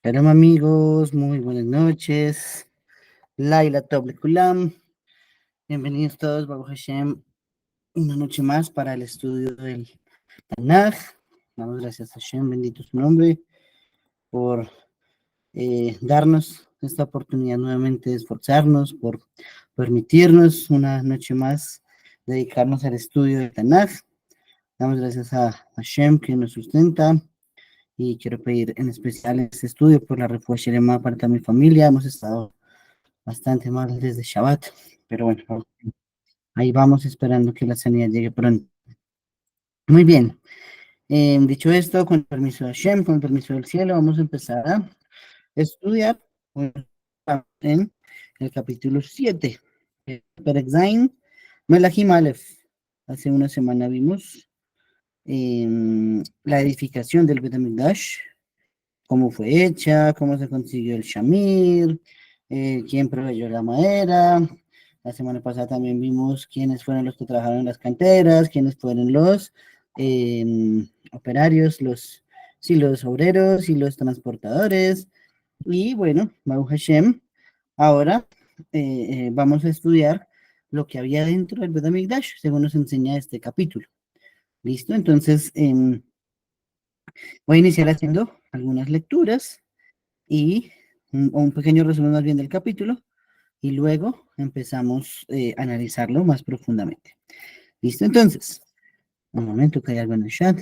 Hola amigos, muy buenas noches. Laila Toble Kulam. Bienvenidos todos, Baruch Hashem, una noche más para el estudio del Tanaj. Damos gracias a Hashem, bendito su nombre, por darnos esta oportunidad nuevamente de esforzarnos, por permitirnos una noche más dedicarnos al estudio del Tanaj. Damos gracias a Hashem que nos sustenta. Y quiero pedir en especial este estudio por la refuerzo para toda mi familia. Hemos estado bastante mal desde Shabbat, pero bueno, ahí vamos esperando que la sanidad llegue pronto. Muy bien, dicho esto, con el permiso de Hashem, con el permiso del cielo, vamos a empezar a estudiar en el capítulo 7, Perek Zain, Melachim Aleph. Hace una semana vimos la edificación del Bet HaMikdash, cómo fue hecha, cómo se consiguió el Shamir, quién proveyó la madera. La semana pasada también vimos quiénes fueron los que trabajaron en las canteras, quiénes fueron los operarios, los obreros y los transportadores. Y bueno, Baruch Hashem, ahora vamos a estudiar lo que había dentro del Bet HaMikdash, según nos enseña este capítulo. ¿Listo? Entonces, voy a iniciar haciendo algunas lecturas y un pequeño resumen más bien del capítulo, y luego empezamos a analizarlo más profundamente. ¿Listo? Entonces, un momento que hay algo en el chat.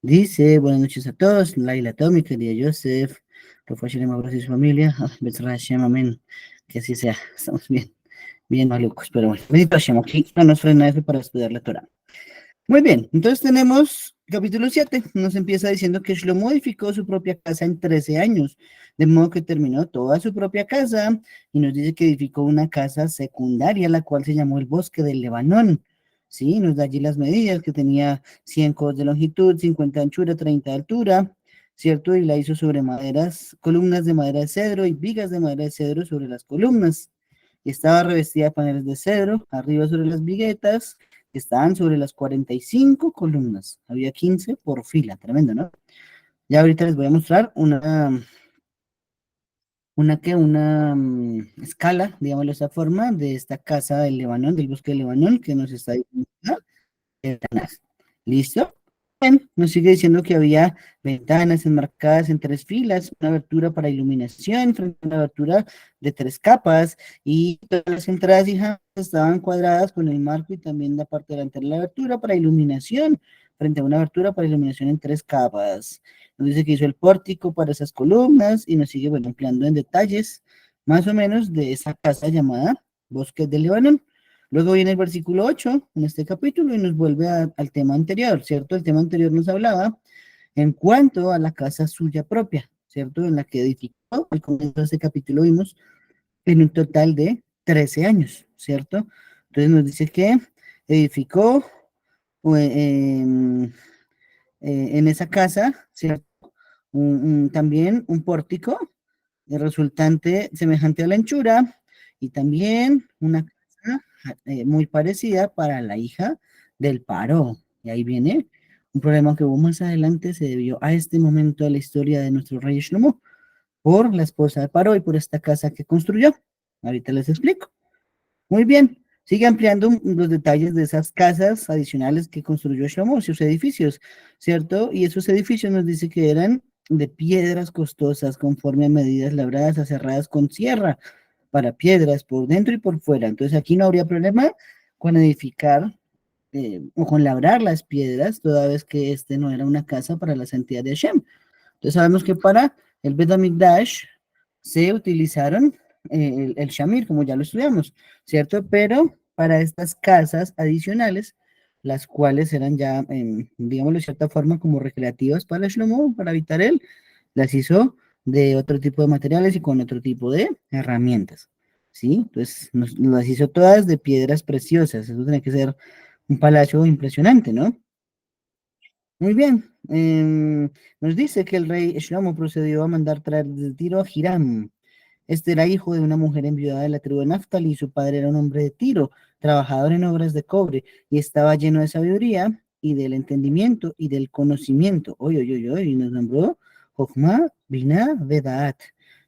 Dice, buenas noches a todos, Laila Tommy, querida Joseph, Rafa Shalem, abrazo y su familia, Bezra Hashem, amén, que así sea, estamos bien malucos, pero bueno, bendito Hashem, aquí no nos frena eso para estudiar la Torah. Muy bien, entonces tenemos capítulo 7, nos empieza diciendo que Shlomo edificó su propia casa en 13 años, de modo que terminó toda su propia casa, y nos dice que edificó una casa secundaria, la cual se llamó el Bosque del Lebanón, ¿sí? Nos da allí las medidas, que tenía 100 codos de longitud, 50 de anchura, 30 de altura, ¿cierto? Y la hizo sobre maderas, columnas de madera de cedro y vigas de madera de cedro sobre las columnas, y estaba revestida de paneles de cedro, arriba sobre las viguetas, estaban sobre las 45 columnas, había 15 por fila, tremendo, ¿no? Ya ahorita les voy a mostrar una escala, digámoslo de esa forma, de esta casa del Lebanón, del bosque del Lebanón, que nos está diciendo el Tanaj. ¿Listo? Bien, nos sigue diciendo que había ventanas enmarcadas en 3 filas, una abertura para iluminación, frente a una abertura de 3 capas, y todas las entradas y jambas estaban cuadradas con el marco y también la parte delantera de la abertura para iluminación, frente a una abertura para iluminación en 3 capas. Nos dice que hizo el pórtico para esas columnas y nos sigue, bueno, ampliando en detalles más o menos de esa casa llamada Bosque del Lebanón. Luego viene el versículo 8 en este capítulo y nos vuelve al tema anterior, ¿cierto? El tema anterior nos hablaba en cuanto a la casa suya propia, ¿cierto? En la que edificó, al comienzo de este capítulo vimos, en un total de 13 años, ¿cierto? Entonces nos dice que edificó en esa casa, ¿cierto? También un pórtico resultante semejante a la anchura, y también una casa muy parecida para la hija del Paró. Y ahí viene un problema que hubo más adelante, se debió a este momento de la historia de nuestro rey Shlomo, por la esposa de Paró y por esta casa que construyó. Ahorita les explico. Muy bien. Sigue ampliando los detalles de esas casas adicionales que construyó Shlomo, sus edificios, ¿cierto? Y esos edificios nos dice que eran de piedras costosas, conforme a medidas labradas, aserradas con sierra, para piedras por dentro y por fuera. Entonces aquí no habría problema con edificar o con labrar las piedras, toda vez que este no era una casa para la santidad de Hashem. Entonces sabemos que para el Bet HaMikdash se utilizaron el Shamir, como ya lo estudiamos, ¿cierto? Pero para estas casas adicionales, las cuales eran ya, digamos de cierta forma, como recreativas para Shlomo, para habitar él, las hizo de otro tipo de materiales y con otro tipo de herramientas, ¿sí? Entonces, las hizo todas de piedras preciosas, eso tiene que ser un palacio impresionante, ¿no? Muy bien. Nos dice que el rey Shlomo procedió a mandar traer de Tiro a Hiram. Este era hijo de una mujer enviada de la tribu de Naftali y su padre era un hombre de Tiro, trabajador en obras de cobre, y estaba lleno de sabiduría y del entendimiento y del conocimiento. Oye, y nos nombró Jochma Bina Vedat,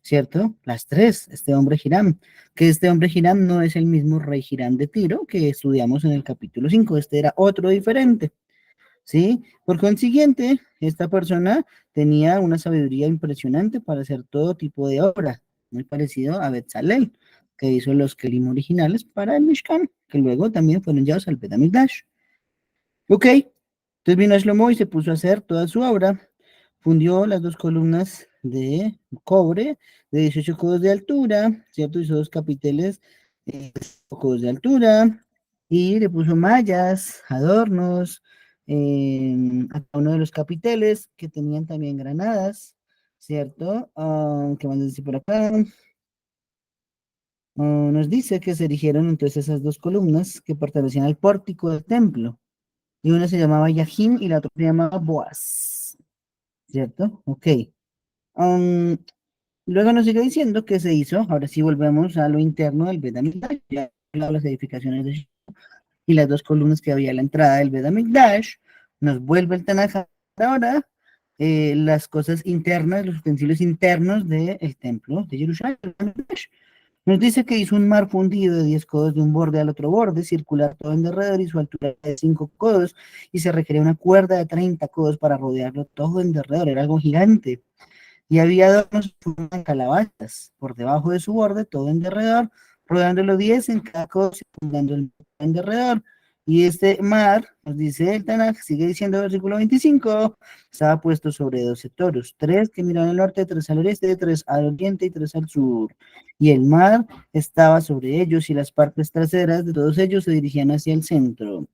¿cierto? Las tres, este hombre Hiram, que este hombre Hiram no es el mismo rey Hiram de Tiro que estudiamos en el capítulo 5. Este era otro diferente, ¿sí? Por consiguiente, esta persona tenía una sabiduría impresionante para hacer todo tipo de obra, muy parecido a Betzalel, que hizo los Kelim originales para el Mishkan, que luego también fueron llevados al Bet HaMikdash. Ok, entonces vino Shlomo y se puso a hacer toda su obra. Fundió las dos columnas de cobre de 18 codos de altura, ¿cierto? Hizo dos capiteles de 5 codos de altura y le puso mallas, adornos a cada uno de los capiteles que tenían también granadas, ¿cierto? ¿Qué más decir por acá? Nos dice que se erigieron entonces esas dos columnas que pertenecían al pórtico del templo. Y una se llamaba Yajin y la otra se llamaba Boaz, ¿cierto? Ok. Um, Luego nos sigue diciendo que se hizo, ahora sí volvemos a lo interno del Bet HaMikdash, ya hablado de las edificaciones de y las dos columnas que había a la entrada del Bet HaMikdash, nos vuelve el Tanaj ahora, las cosas internas, los utensilios internos del templo de Jerusalén. Nos dice que hizo un mar fundido de 10 codos de un borde al otro borde, circular todo en derredor y su altura de 5 codos, y se requería una cuerda de 30 codos para rodearlo todo en derredor, era algo gigante. Y había adornos en calabazas por debajo de su borde, todo en derredor, rodeándolo 10 en cada codo, circundando el en derredor. Y este mar, nos dice el Tanaj, sigue diciendo el versículo 25, estaba puesto sobre 12 toros, 3 que miraban al norte, 3 al oeste, 3 al oriente y 3 al sur. Y el mar estaba sobre ellos y las partes traseras de todos ellos se dirigían hacia el centro.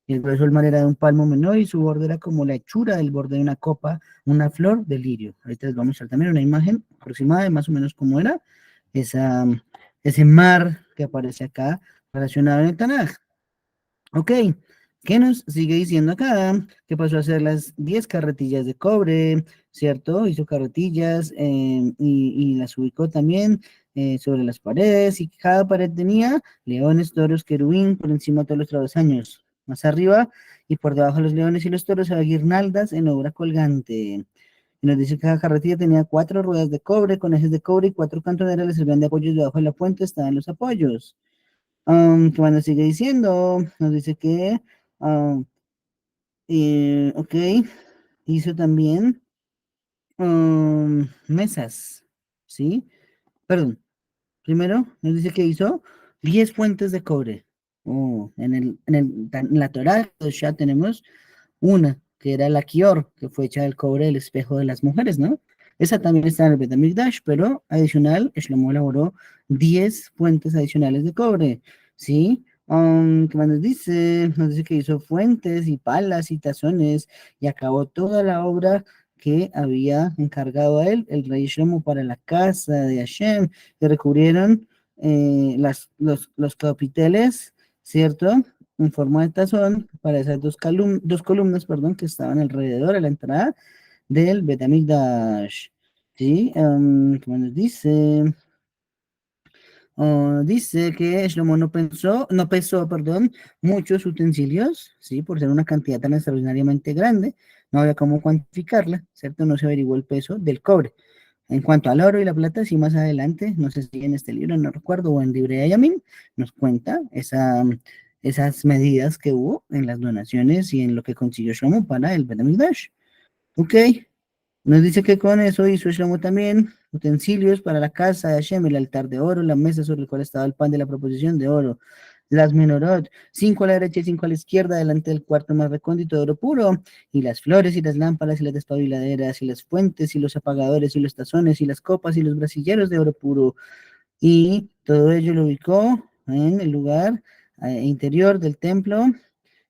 Y el grueso del mar era de un palmo menor y su borde era como la hechura del borde de una copa, una flor de lirio. Ahorita les vamos a mostrar también una imagen aproximada de más o menos cómo era esa, ese mar que aparece acá relacionado en el Tanaj. Ok, ¿qué nos sigue diciendo acá? Que pasó a hacer las 10 carretillas de cobre, ¿cierto? Hizo carretillas y las ubicó también sobre las paredes y cada pared tenía leones, toros, querubín por encima de todos los travesaños. Más arriba y por debajo de los leones y los toros había guirnaldas en obra colgante. Y nos dice que cada carretilla tenía 4 ruedas de cobre con ejes de cobre y 4 cantoneras le servían de apoyos debajo de la puente, estaban los apoyos. ¿Qué más nos sigue diciendo? Nos dice que, um, ok, hizo también mesas, ¿sí? Perdón, primero nos dice que hizo 10 fuentes de cobre. Oh, en la Torá ya tenemos una, que era la Kior, que fue hecha del cobre del espejo de las mujeres, ¿no? Esa también está en el Bet HaMikdash, pero adicional, Shlomo elaboró 10 fuentes adicionales de cobre, ¿sí? ¿Qué más nos dice? Nos dice que hizo fuentes y palas y tazones y acabó toda la obra que había encargado a él, el rey Shlomo, para la casa de Hashem, que recubrieron los capiteles, ¿cierto? En forma de tazón para esas dos columnas, perdón, que estaban alrededor de la entrada del Bet HaMikdash. ¿Sí? ¿Cómo nos dice? Dice que Shlomo no pesó, perdón, muchos utensilios, ¿sí? Por ser una cantidad tan extraordinariamente grande, no había cómo cuantificarla, ¿cierto? No se averiguó el peso del cobre. En cuanto al oro y la plata, sí, más adelante, no sé si en este libro, no recuerdo, o en Libre de Yamin, nos cuenta esas medidas que hubo en las donaciones y en lo que consiguió Shlomo para el Bet HaMikdash. Ok, nos dice que con eso hizo Shlomo también utensilios para la casa de Hashem, el altar de oro, la mesa sobre la cual estaba el pan de la proposición de oro, las menorot, 5 a la derecha y 5 a la izquierda, delante del cuarto más recóndito de oro puro, y las flores y las lámparas y las despabiladeras y las fuentes y los apagadores y los tazones y las copas y los brasilleros de oro puro. Y todo ello lo ubicó en el lugar interior del templo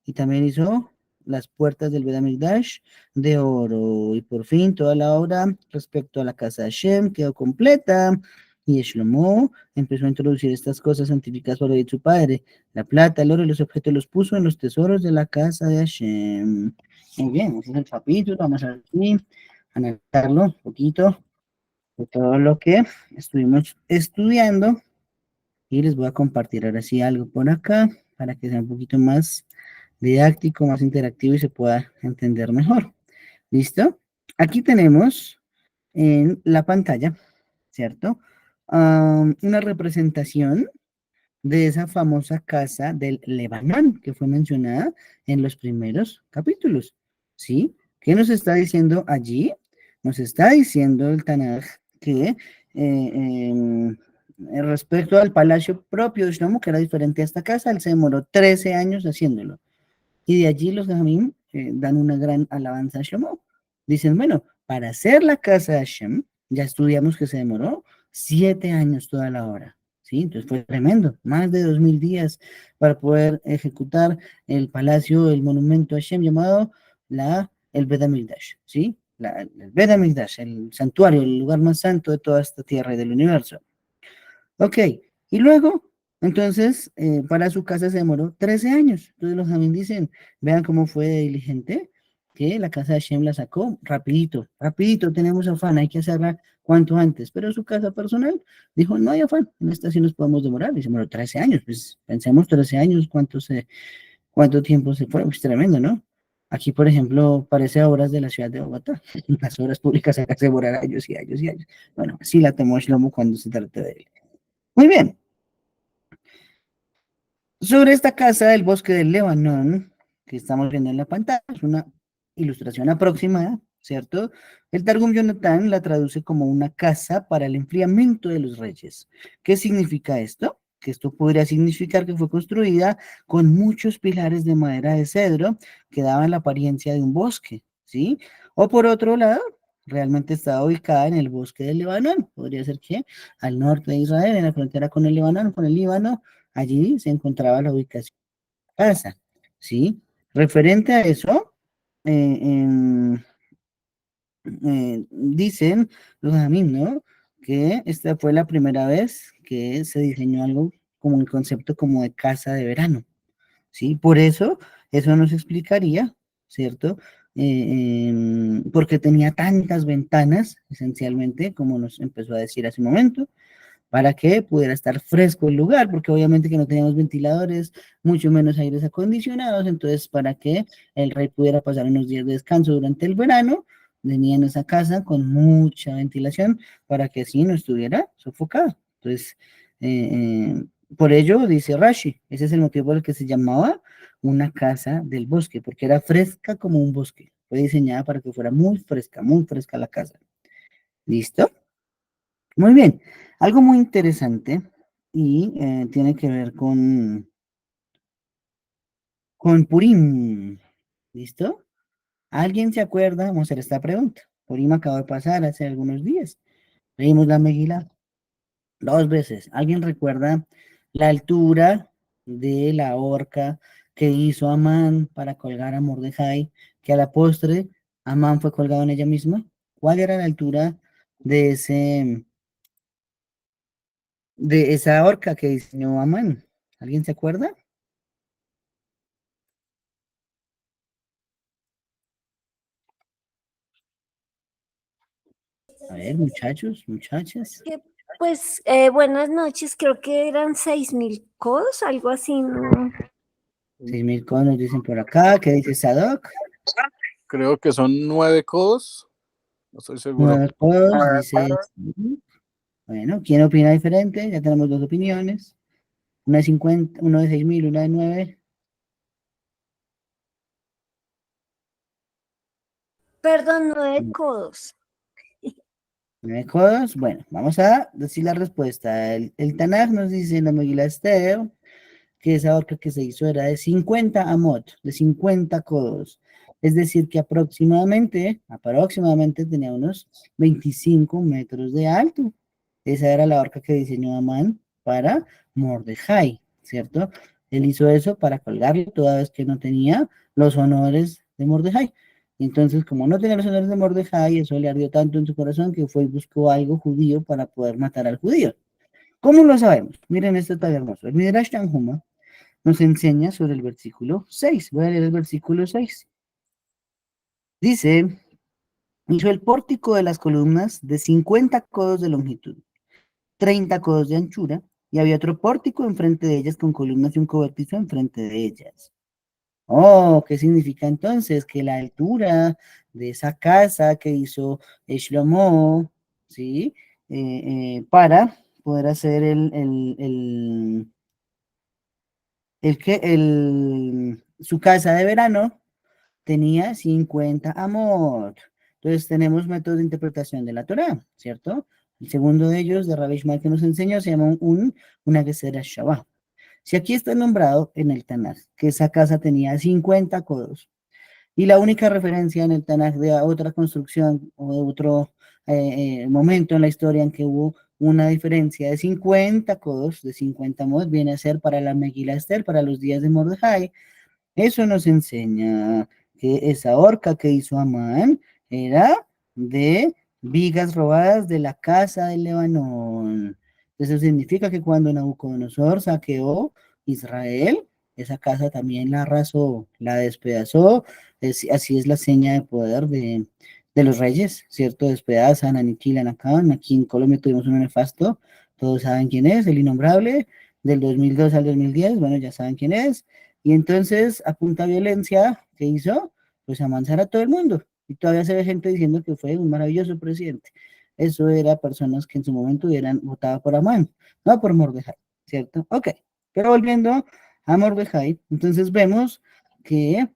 y también hizo las puertas del Bet HaMikdash de oro. Y por fin toda la obra respecto a la casa de Hashem quedó completa. Y Shlomo empezó a introducir estas cosas santificadas por su padre. La plata, el oro y los objetos los puso en los tesoros de la casa de Hashem. Muy bien, ese es el capítulo. Vamos a aquí, analizarlo un poquito de todo lo que estuvimos estudiando. Y les voy a compartir ahora sí algo por acá para que sea un poquito más didáctico, más interactivo y se pueda entender mejor. ¿Listo? Aquí tenemos en la pantalla, ¿cierto? Una representación de esa famosa casa del Lebanon que fue mencionada en los primeros capítulos, ¿sí? ¿Qué nos está diciendo allí? Nos está diciendo el Tanaj que respecto al palacio propio de Shlomo, que era diferente a esta casa, él se demoró 13 años haciéndolo. Y de allí los Jajamim dan una gran alabanza a Shlomo. Dicen, bueno, para hacer la casa de Hashem, ya estudiamos que se demoró 7 años toda la obra. ¿Sí? Entonces fue tremendo, más de 2000 días para poder ejecutar el palacio, el monumento a Hashem llamado el Bet HaMikdash, ¿sí? El Bet HaMikdash, el santuario, el lugar más santo de toda esta tierra y del universo. Ok, y luego, entonces, para su casa se demoró 13 años. Entonces los Jamín dicen, vean cómo fue de diligente, que la casa de Shem la sacó rapidito, rapidito, tenemos afán, hay que hacerla cuanto antes. Pero su casa personal dijo, no hay afán, en esta sí nos podemos demorar. Y se demoró 13 años, pues pensemos 13 años, cuánto tiempo se fue, pues tremendo, ¿no? Aquí, por ejemplo, parece obras de la ciudad de Bogotá. Las obras públicas acá se demoran años y años y años. Bueno, así la tomó Shlomo cuando se trata de él. Muy bien. Sobre esta casa del bosque del Lebanón, que estamos viendo en la pantalla, es una ilustración aproximada, ¿cierto? El Targum Yonatán la traduce como una casa para el enfriamiento de los reyes. ¿Qué significa esto? Que esto podría significar que fue construida con muchos pilares de madera de cedro que daban la apariencia de un bosque, ¿sí? O por otro lado, realmente estaba ubicada en el bosque del Lebanón. Podría ser que al norte de Israel, en la frontera con el Lebanón, con el Líbano. Allí se encontraba la ubicación de la casa, ¿sí? Referente a eso, eh, dicen los amigos, ¿no? Que esta fue la primera vez que se diseñó algo como un concepto como de casa de verano, ¿sí? Por eso nos explicaría, ¿cierto? Porque tenía tantas ventanas, esencialmente, como nos empezó a decir hace un momento, para que pudiera estar fresco el lugar, porque obviamente que no teníamos ventiladores, mucho menos aires acondicionados, entonces para que el rey pudiera pasar unos días de descanso durante el verano, venía en esa casa con mucha ventilación para que así no estuviera sofocado. Entonces, por ello, dice Rashi, ese es el motivo por el que se llamaba una casa del bosque, porque era fresca como un bosque. Fue diseñada para que fuera muy fresca la casa. ¿Listo? Muy bien, algo muy interesante y tiene que ver con Purim. ¿Listo? ¿Alguien se acuerda? Vamos a hacer esta pregunta. Purim acaba de pasar hace algunos días. Leímos la Megilá 2 veces. ¿Alguien recuerda la altura de la horca que hizo Amán para colgar a Mordejai, que a la postre Amán fue colgado en ella misma? ¿Cuál era la altura de de esa horca que diseñó Amán? ¿Alguien se acuerda? A ver, muchachos, muchachas. Que, pues, buenas noches, creo que eran 6000 codos, algo así, ¿no? 6.000 conos dicen por acá. ¿Qué dice Sadoc? Creo que son 9 codos, no estoy seguro. 9 codos, dice. Bueno, ¿quién opina diferente? Ya tenemos dos opiniones. Una de 50, uno de 6.000, una de 9. Perdón, 9 codos. 9 codos. Bueno, vamos a decir la respuesta. El Tanaj nos dice en la Megilá Esther que esa horca que se hizo era de 50 amot, de 50 codos. Es decir, que aproximadamente tenía unos 25 metros de alto. Esa era la horca que diseñó Amán para Mordejai, ¿cierto? Él hizo eso para colgarlo toda vez que no tenía los honores de Mordejai. Entonces, como no tenía los honores de Mordejai, eso le ardió tanto en su corazón que fue y buscó algo judío para poder matar al judío. ¿Cómo lo sabemos? Miren, esto está hermoso. El Midrash Tanhuma nos enseña sobre el versículo 6. Voy a leer el versículo 6. Dice, hizo el pórtico de las columnas de 50 codos de longitud, 30 codos de anchura, y había otro pórtico enfrente de ellas con columnas y un cobertizo enfrente de ellas. Oh, ¿qué significa entonces? Que la altura de esa casa que hizo Shlomo, ¿sí? Para poder hacer su casa de verano tenía 50 amot. Entonces tenemos métodos de interpretación de la Torá, ¿cierto? El segundo de ellos, de Rabbi Ishmael, que nos enseñó, se llama una Gesera Shabbat. Si aquí está nombrado en el Tanaj que esa casa tenía 50 codos, y la única referencia en el Tanaj de otra construcción o de otro momento en la historia en que hubo una diferencia de 50 codos, de 50 mod, viene a ser para la Megilá Esther, para los días de Mordejai. Eso nos enseña que esa horca que hizo Amán era de vigas robadas de la casa de Lebanón. Eso significa que cuando Nabucodonosor saqueó Israel, esa casa también la arrasó, la despedazó. Así es la seña de poder de los reyes, ¿cierto? Despedazan, aniquilan acá. Aquí en Colombia tuvimos un nefasto. Todos saben quién es, el innombrable, del 2002 al 2010. Bueno, ya saben quién es. Y entonces, a punta violencia, ¿qué hizo? Pues amansar a todo el mundo. Y todavía se ve gente diciendo que fue un maravilloso presidente. Eso era personas que en su momento hubieran votado por Amán, no por Mordejai, ¿cierto? Ok, pero volviendo a Mordejai, entonces vemos que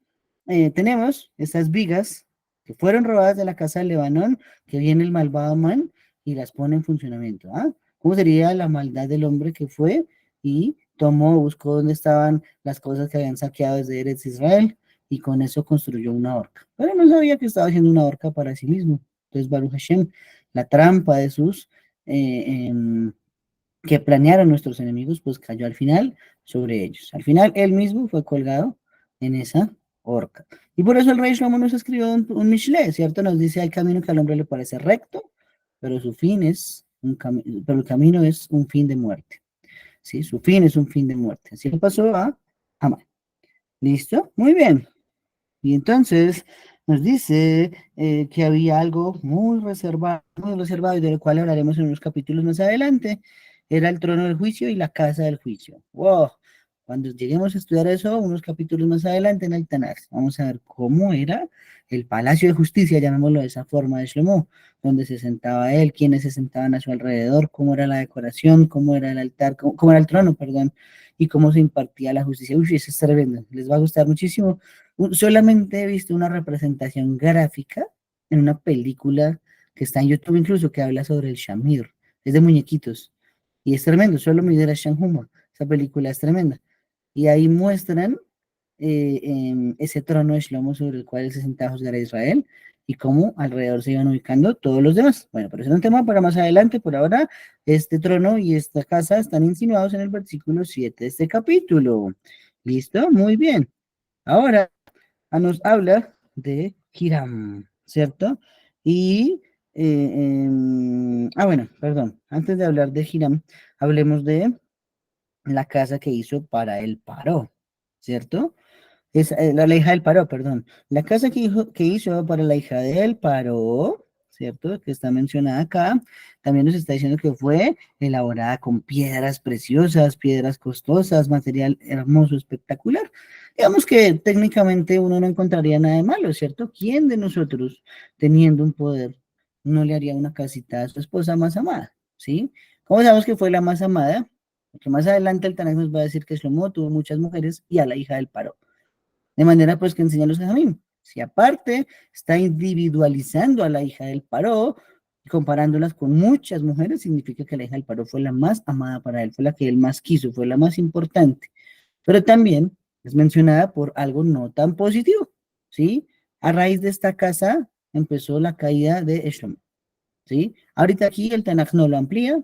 tenemos estas vigas que fueron robadas de la casa de Lebanón, que viene el malvado Amán y las pone en funcionamiento. ¿Ah? ¿Cómo sería la maldad del hombre que fue y tomó, buscó dónde estaban las cosas que habían saqueado desde Eretz Israel y con eso construyó una horca? Pero no sabía que estaba haciendo una horca para sí mismo. Entonces, Baruch Hashem, la trampa de sus que planearon nuestros enemigos, pues cayó al final sobre ellos. Al final, él mismo fue colgado en esa horca. Y por eso el rey Shlomo nos escribió un Mishle, ¿cierto? Nos dice, hay camino que al hombre le parece recto, pero su fin es pero el camino es un fin de muerte. ¿Sí? Su fin es un fin de muerte. Así le pasó a Amán. ¿Listo? Muy bien. Y entonces nos dice que había algo muy reservado y de lo cual hablaremos en unos capítulos más adelante. Era el trono del juicio y la casa del juicio. ¡Wow! Cuando lleguemos a estudiar eso, unos capítulos más adelante en el Tanaj, vamos a ver cómo era el palacio de justicia, llamémoslo de esa forma, de Shlomo, donde se sentaba él, quiénes se sentaban a su alrededor, cómo era la decoración, cómo era el altar, cómo era el trono, perdón, y cómo se impartía la justicia. Uy, eso es tremendo, les va a gustar muchísimo. Solamente he visto una representación gráfica en una película que está en YouTube incluso, que habla sobre el Shamir, es de muñequitos, y es tremendo, solo me dirá Shanhuma, esa película es tremenda. Y ahí muestran ese trono de Shlomo sobre el cual él se sentaba a juzgar a Israel y cómo alrededor se iban ubicando todos los demás. Bueno, pero eso es un tema para más adelante. Por ahora, este trono y esta casa están insinuados en el versículo 7 de este capítulo. ¿Listo? Muy bien. Ahora nos habla de Hiram, ¿cierto? Y, bueno, perdón, antes de hablar de Hiram, hablemos de la casa que hizo para el Paró, ¿cierto? Es la hija del Paró, perdón. La casa que hizo para la hija del Paró, ¿cierto? Que está mencionada acá, también nos está diciendo que fue elaborada con piedras preciosas, piedras costosas, material hermoso, espectacular. Digamos que técnicamente uno no encontraría nada de malo, ¿cierto? ¿Quién de nosotros, teniendo un poder, no le haría una casita a su esposa más amada? ¿Sí? ¿Cómo sabemos que fue la más amada? Porque más adelante el Tanaj nos va a decir que Shlomo tuvo muchas mujeres y a la hija del Paró. De manera pues que enseña a los Jajamim. Si aparte está individualizando a la hija del Paró y comparándolas con muchas mujeres, significa que la hija del Paró fue la más amada para él, fue la que él más quiso, fue la más importante. Pero también es mencionada por algo no tan positivo, ¿sí? A raíz de esta casa empezó la caída de Shlomo, ¿sí? Ahorita aquí el Tanaj no lo amplía,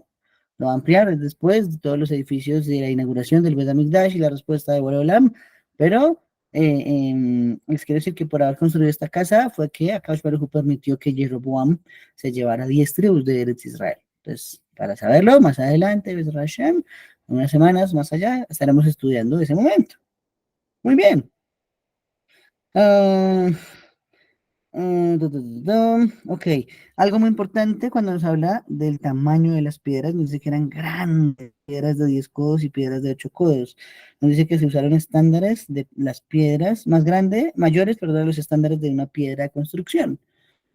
lo va a ampliar después de todos los edificios de la inauguración del Bet HaMikdash y la respuesta de Boreolam, pero les quiero decir que por haber construido esta casa fue que Akadosh Baruj Hu permitió que Jeroboam se llevara 10 tribus de Eretz Israel. Entonces, para saberlo, más adelante, Bezrat Hashem, unas semanas más allá, estaremos estudiando ese momento. Muy bien. Ah, Ok, algo muy importante cuando nos habla del tamaño de las piedras, nos dice que eran grandes, piedras de 10 codos y piedras de 8 codos. Nos dice que se usaron estándares de las piedras más grandes, mayores, perdón, los estándares de una piedra de construcción.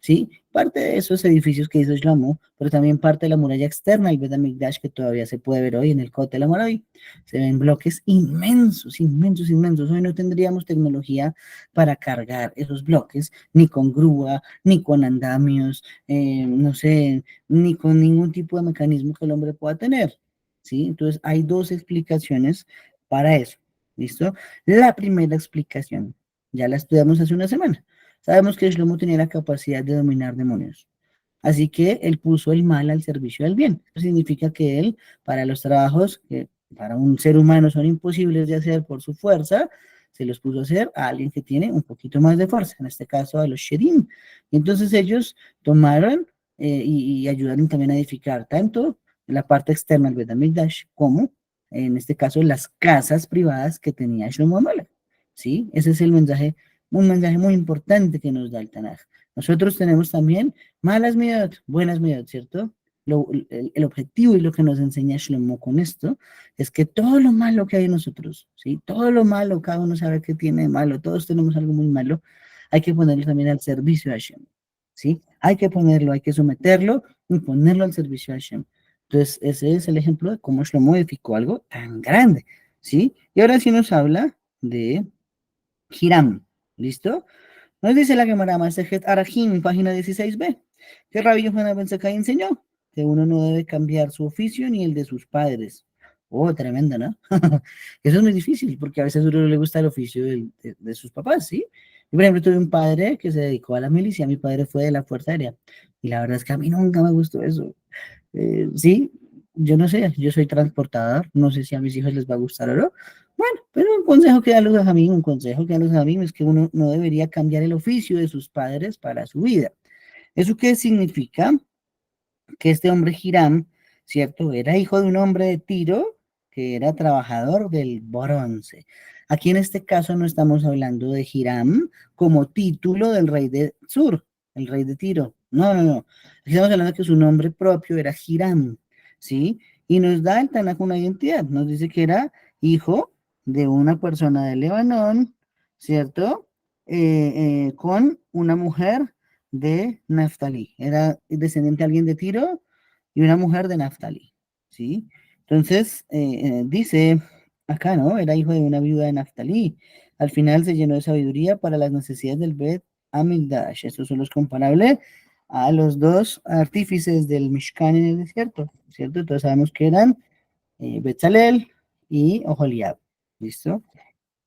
¿Sí? Parte de esos edificios que hizo Shlomo, pero también parte de la muralla externa, el Bet HaMikdash, que todavía se puede ver hoy en el Kotel Amaraví. Se ven bloques inmensos, inmensos, inmensos. Hoy no tendríamos tecnología para cargar esos bloques, ni con grúa, ni con andamios, no sé, ni con ningún tipo de mecanismo que el hombre pueda tener. ¿Sí? Entonces, hay dos explicaciones para eso. ¿Listo? La primera explicación, ya la estudiamos hace una semana. Sabemos que Shlomo tenía la capacidad de dominar demonios. Así que él puso el mal al servicio del bien. Eso significa que él, para los trabajos que para un ser humano son imposibles de hacer por su fuerza, se los puso a hacer a alguien que tiene un poquito más de fuerza, en este caso a los Shedim. Y entonces ellos tomaron y ayudaron también a edificar tanto la parte externa del Bet HaMikdash como, en este caso, las casas privadas que tenía Shlomo Amalek. ¿Sí? Ese es el mensaje, un mensaje muy importante que nos da el Tanaj. Nosotros tenemos también malas midot, buenas midot, ¿cierto? El objetivo y lo que nos enseña Shlomo con esto es que todo lo malo que hay en nosotros, ¿sí? Todo lo malo, cada uno sabe que tiene de malo, todos tenemos algo muy malo, hay que ponerlo también al servicio de Hashem, ¿sí? Hay que ponerlo, hay que someterlo y ponerlo al servicio de Hashem. Entonces, ese es el ejemplo de cómo Shlomo edificó algo tan grande, ¿sí? Y ahora sí nos habla de Hiram, ¿listo? Nos dice la Gemara Masejet Arajim, página 16b, que Rabbi Yohanan Ben Zakkai enseñó que uno no debe cambiar su oficio ni el de sus padres. Oh, tremenda, ¿no? Eso es muy difícil, porque a veces a uno no le gusta el oficio de sus papás, ¿sí? Yo, por ejemplo, tuve un padre que se dedicó a la milicia, mi padre fue de la Fuerza Aérea, y la verdad es que a mí nunca me gustó eso. Sí, yo no sé, yo soy transportador, no sé si a mis hijos les va a gustar o no. Bueno, pero un consejo que dan los amigos, un consejo que dan los amigos es que uno no debería cambiar el oficio de sus padres para su vida. ¿Eso qué significa? Que este hombre Hiram, ¿cierto? Era hijo de un hombre de Tiro que era trabajador del bronce. Aquí en este caso no estamos hablando de Hiram como título del rey de Sur, el rey de Tiro. No, no, no. Aquí estamos hablando de que su nombre propio era Hiram, ¿sí? Y nos da el Tanaj una identidad. Nos dice que era hijo de una persona de Lebanón, ¿cierto? Con una mujer de Naftalí. Era descendiente de alguien de Tiro y una mujer de Naftalí, ¿sí? Entonces, dice acá, ¿no? Era hijo de una viuda de Naftalí. Al final se llenó de sabiduría para las necesidades del Bet Amigdash. Esto solo es comparable a los dos artífices del Mishkan en el desierto, ¿cierto? Entonces sabemos que eran Betzalel y Oholiab, ¿listo?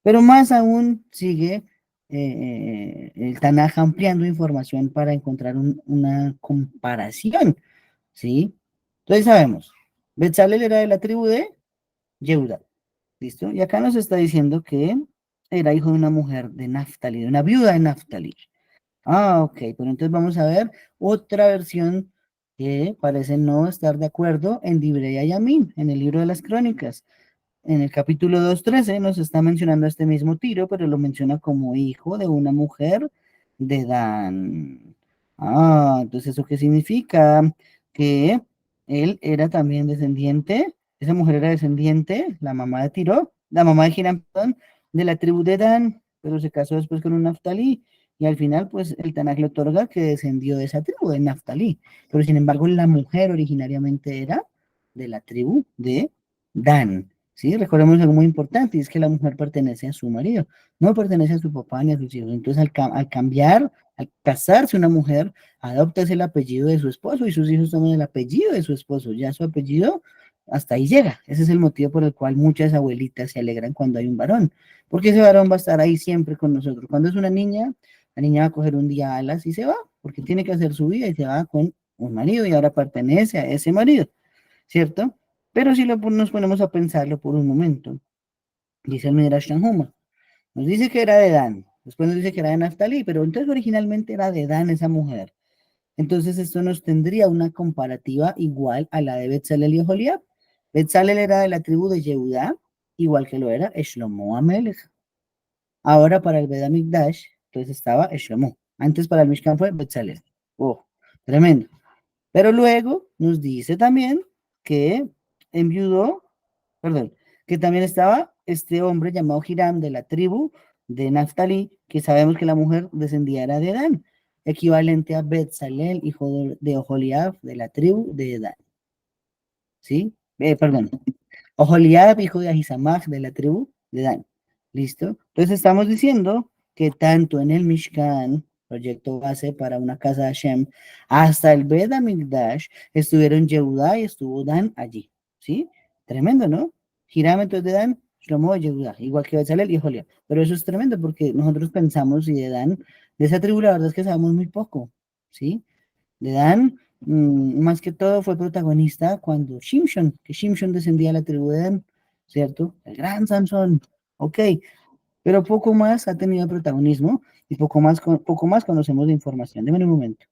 Pero más aún sigue el Tanaj ampliando información para encontrar una comparación, ¿sí? Entonces sabemos, Betzalel era de la tribu de Yehuda, ¿listo? Y acá nos está diciendo que era hijo de una mujer de Naftali, de una viuda de Naftali. Ah, ok, pero entonces vamos a ver otra versión que parece no estar de acuerdo en Divrei Yamim, en el libro de las crónicas. En el capítulo 2:13 nos está mencionando este mismo Tiro, pero lo menciona como hijo de una mujer de Dan. Ah, entonces ¿eso qué significa? Que él era también descendiente, esa mujer era descendiente, la mamá de Tiro, la mamá de Hiram, perdón, de la tribu de Dan, pero se casó después con un Naftalí, y al final, pues, el Tanaj le otorga que descendió de esa tribu, de Naftalí, pero sin embargo, la mujer originariamente era de la tribu de Dan. Sí, recordemos algo muy importante, y es que la mujer pertenece a su marido, no pertenece a su papá ni a sus hijos. Entonces, al cambiar, al casarse una mujer, adopta el apellido de su esposo y sus hijos toman el apellido de su esposo. Ya su apellido hasta ahí llega. Ese es el motivo por el cual muchas abuelitas se alegran cuando hay un varón, porque ese varón va a estar ahí siempre con nosotros. Cuando es una niña, la niña va a coger un día alas y se va, porque tiene que hacer su vida y se va con un marido y ahora pertenece a ese marido, ¿cierto? Pero si nos ponemos a pensarlo por un momento, dice el Midrash Tanhuma, nos dice que era de Dan, después nos dice que era de Naftali, pero entonces originalmente era de Dan esa mujer. Entonces esto nos tendría una comparativa igual a la de Betzalel y Oholiab. Betzalel era de la tribu de Yehudá, igual que lo era Shlomo Amelech. Ahora para el Bet HaMikdash, entonces estaba Shlomo, Antes para el Mishkan fue Betzalel. Oh, tremendo. Pero luego nos dice también que enviudó, perdón, que también estaba este hombre llamado Hiram de la tribu de Naftali, que sabemos que la mujer descendía era de Dan, equivalente a Betzalel, hijo de Oholiab de la tribu de Dan. ¿Sí? Perdón, Oholiab, hijo de Ahisamach de la tribu de Dan. ¿Listo? Entonces estamos diciendo que tanto en el Mishkan, proyecto base para una casa de Hashem, hasta el Bet HaMikdash, estuvieron Yehudá y estuvo Dan allí. ¿Sí? Tremendo, ¿no? Hiram entonces de Dan, Shlomo de Yehudá, igual que Bezalel y Oholiab. Pero eso es tremendo porque nosotros pensamos y de Dan, de esa tribu la verdad es que sabemos muy poco. ¿Sí? De Dan, más que todo fue protagonista cuando Shimshon, que Shimshon descendía a la tribu de Dan, ¿cierto? El gran Sansón, ok, pero poco más ha tenido protagonismo y poco más conocemos de información. Deme un momento.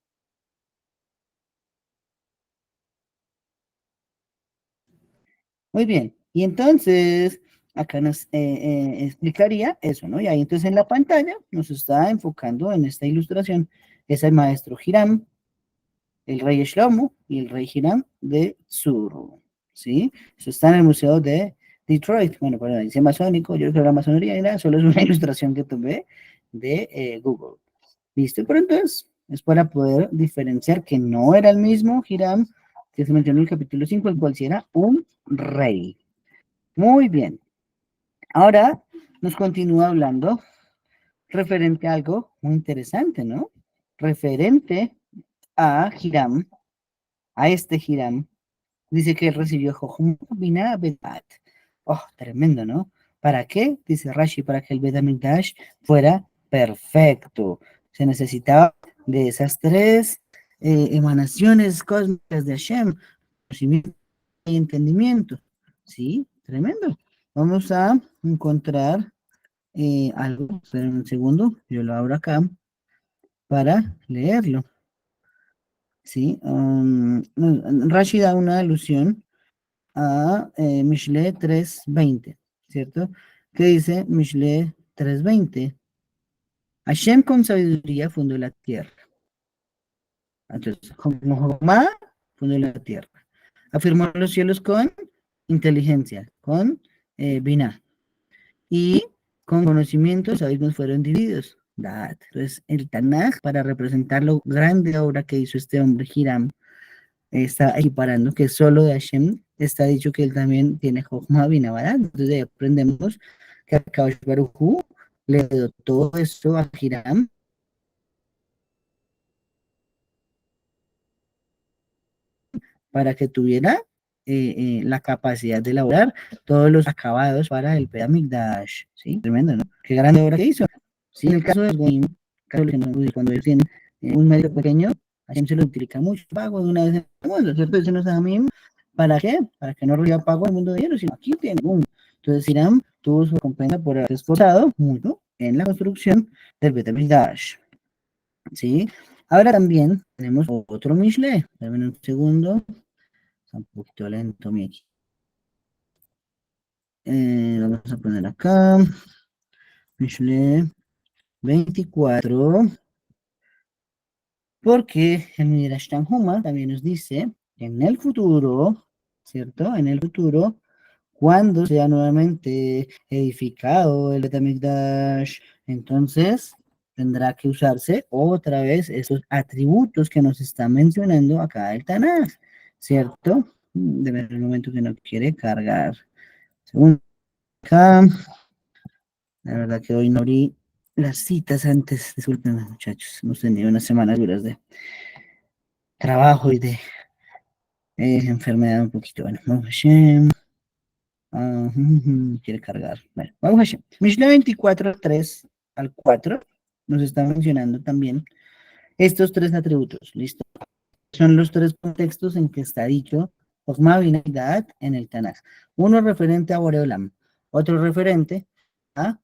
Muy bien, y entonces acá nos explicaría eso, ¿no? Y ahí entonces en la pantalla nos está enfocando en esta ilustración, es el maestro Hiram, el rey Shlomo y el rey Hiram de Tsuru, ¿sí? Eso está en el Museo de Detroit. Bueno, pero dice masónico, yo creo que la masonería era, solo es una ilustración que tomé de Google. ¿Listo? Pero entonces es para poder diferenciar que no era el mismo Hiram que se mencionó en el capítulo 5, el cual sí era un rey. Muy bien. Ahora nos continúa hablando referente a algo muy interesante, ¿no? Referente a Hiram, a este Hiram, dice que él recibió Jochma Binah Bedat. Oh, tremendo, ¿no? ¿Para qué? Dice Rashi, para que el Bet HaMikdash fuera perfecto. Se necesitaba de esas tres emanaciones cósmicas de Hashem, conocimiento y entendimiento. ¿Sí? Tremendo. Vamos a encontrar algo. Esperen un segundo, yo lo abro acá para leerlo. ¿Sí? Rashi da una alusión a Mishle 3:20, ¿cierto? ¿Qué dice Mishle 3:20? Hashem con sabiduría fundó la tierra. Entonces, Jehová fundó la tierra. Afirmó los cielos con inteligencia, con Binah. Y con conocimiento los abismos fueron divididos. Entonces, el Tanaj, para representar la grande obra que hizo este hombre, Hiram, está equiparando que solo de Hashem está dicho que él también tiene Jochma Binah. Entonces ahí aprendemos que Akadosh Baruj Hu le dio todo esto a Hiram para que tuviera la capacidad de elaborar todos los acabados para el Beit HaMikdash. ¿Sí? Tremendo, ¿no? Qué grande obra que hizo. Sí, en el caso de los Goim, cuando ellos tienen un medio pequeño, Hashem se lo utiliza mucho, pago de una vez en el mundo, ¿cierto? Dicen los amigos, ¿para qué? Para que no reciba pago en el mundo de ellos, sino aquí tiene un. Entonces Hiram tuvo su recompensa por haber esforzado mucho en la construcción del Beit HaMikdash. ¿Sí? Ahora también tenemos otro Mishle. Dame un segundo. Está un poquito lento mi aquí. Vamos a poner acá. Mishle 24. Porque el Midrash Tanhuma también nos dice que en el futuro, ¿cierto? En el futuro, cuando sea nuevamente edificado el Beit HaMikdash, entonces tendrá que usarse otra vez esos atributos que nos está mencionando acá el Tanaj, ¿cierto? Debe haber un momento que no quiere cargar. Según acá, la verdad que hoy no abrí las citas antes, disculpen muchachos, hemos tenido unas semanas duras de trabajo y de enfermedad un poquito. Bueno, vamos a Hashem. Quiere cargar. Bueno, vamos a Hashem. Mishnah 24, 3 al 4 nos está mencionando también estos tres atributos. ¿Listo? Son los tres contextos en que está dicho Jochma Binah Da'at en el Tanaj. Uno referente a Boreolam, otro referente a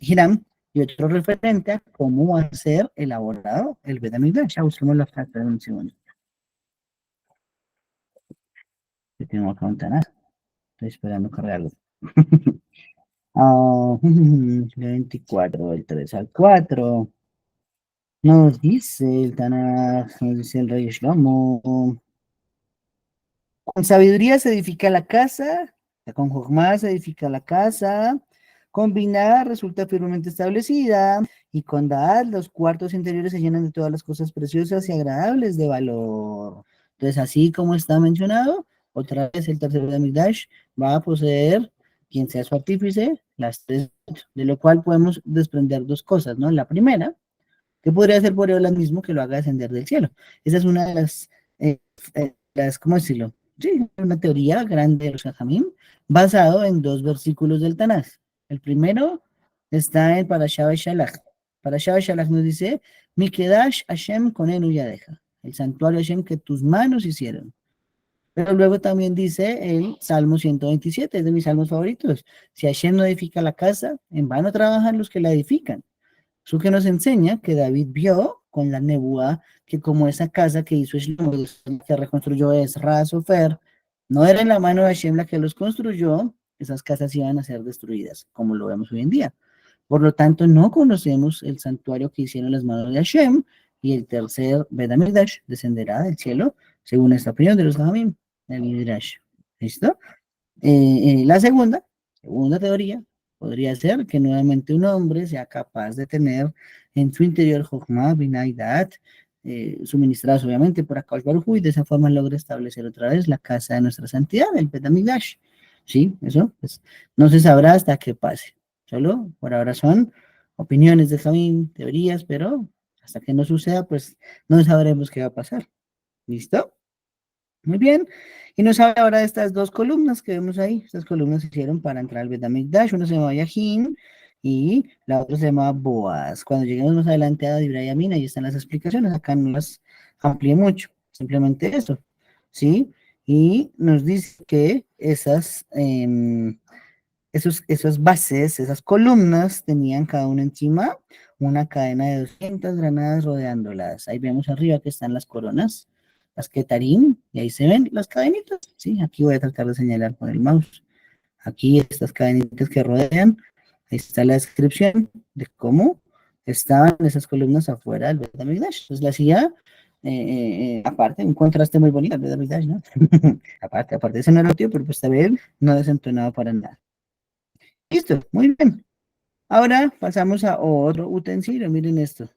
Hiram y otro referente a cómo va a ser elaborado el Beit HaMikdash. Ya busquemos la frase de un segundo. Yo tengo acá un Tanaj. Estoy esperando cargarlo. 24, del 3 al 4. Nos dice el Tanaj, nos dice el rey Shlomo. Con sabiduría se edifica la casa, con Jojma se edifica la casa, combinada resulta firmemente establecida, y con Dad los cuartos interiores se llenan de todas las cosas preciosas y agradables de valor. Entonces, así como está mencionado, otra vez el tercer Mikdash va a poseer, quien sea su artífice, las tres, de lo cual podemos desprender dos cosas, ¿no? La primera, que podría ser Boreola mismo que lo haga descender del cielo. Esa es una de ¿cómo decirlo? Sí, una teoría grande de los Jajamim, basado en dos versículos del Tanaj. El primero está en Parashah Shalach. Parashah Shalach nos dice, Mikedash Hashem konenu yadeja, el santuario Hashem que tus manos hicieron. Pero luego también dice el Salmo 127, es de mis salmos favoritos. Si Hashem no edifica la casa, en vano trabajan los que la edifican. Eso que nos enseña que David vio con la nebúa que como esa casa que hizo Shlomo, que reconstruyó Ezra, Sofer, no era en la mano de Hashem la que los construyó, esas casas iban a ser destruidas, como lo vemos hoy en día. Por lo tanto, no conocemos el santuario que hicieron las manos de Hashem, y el tercer Bet HaMikdash descenderá del cielo, según esta opinión de los Jajamim, el Midrash. ¿Listo? La segunda teoría, podría ser que nuevamente un hombre sea capaz de tener en su interior Jochma, Binah y Da'at, suministrados obviamente por Akadosh Baruj Hu, y de esa forma logra establecer otra vez la casa de nuestra santidad, el Bet HaMikdash. Sí, eso pues, no se sabrá hasta que pase. Solo por ahora son opiniones de Jamín, teorías, pero hasta que no suceda, pues no sabremos qué va a pasar. ¿Listo? Muy bien. Y nos habla ahora de estas dos columnas que vemos ahí. Estas columnas se hicieron para entrar al Bet HaMikdash. Una se llama Yahin y la otra se llama Boaz. Cuando lleguemos más adelante a Divrei Yamin, ahí están las explicaciones. Acá no las amplié mucho. Simplemente eso. ¿Sí? Y nos dice que esas bases, esas columnas, tenían cada una encima una cadena de 200 granadas rodeándolas. Ahí vemos arriba que están las coronas, las Ketarim, y ahí se ven las cadenitas. Sí, aquí voy a tratar de señalar con el mouse. Aquí estas cadenitas que rodean, ahí está la descripción de cómo estaban esas columnas afuera del Bet HaMikdash. Entonces la hacía, aparte, un contraste muy bonito al Bet HaMikdash, ¿no? aparte, ese no era tío, pero pues también no desentonaba para nada. Listo, muy bien. Ahora pasamos a otro utensilio. Miren esto.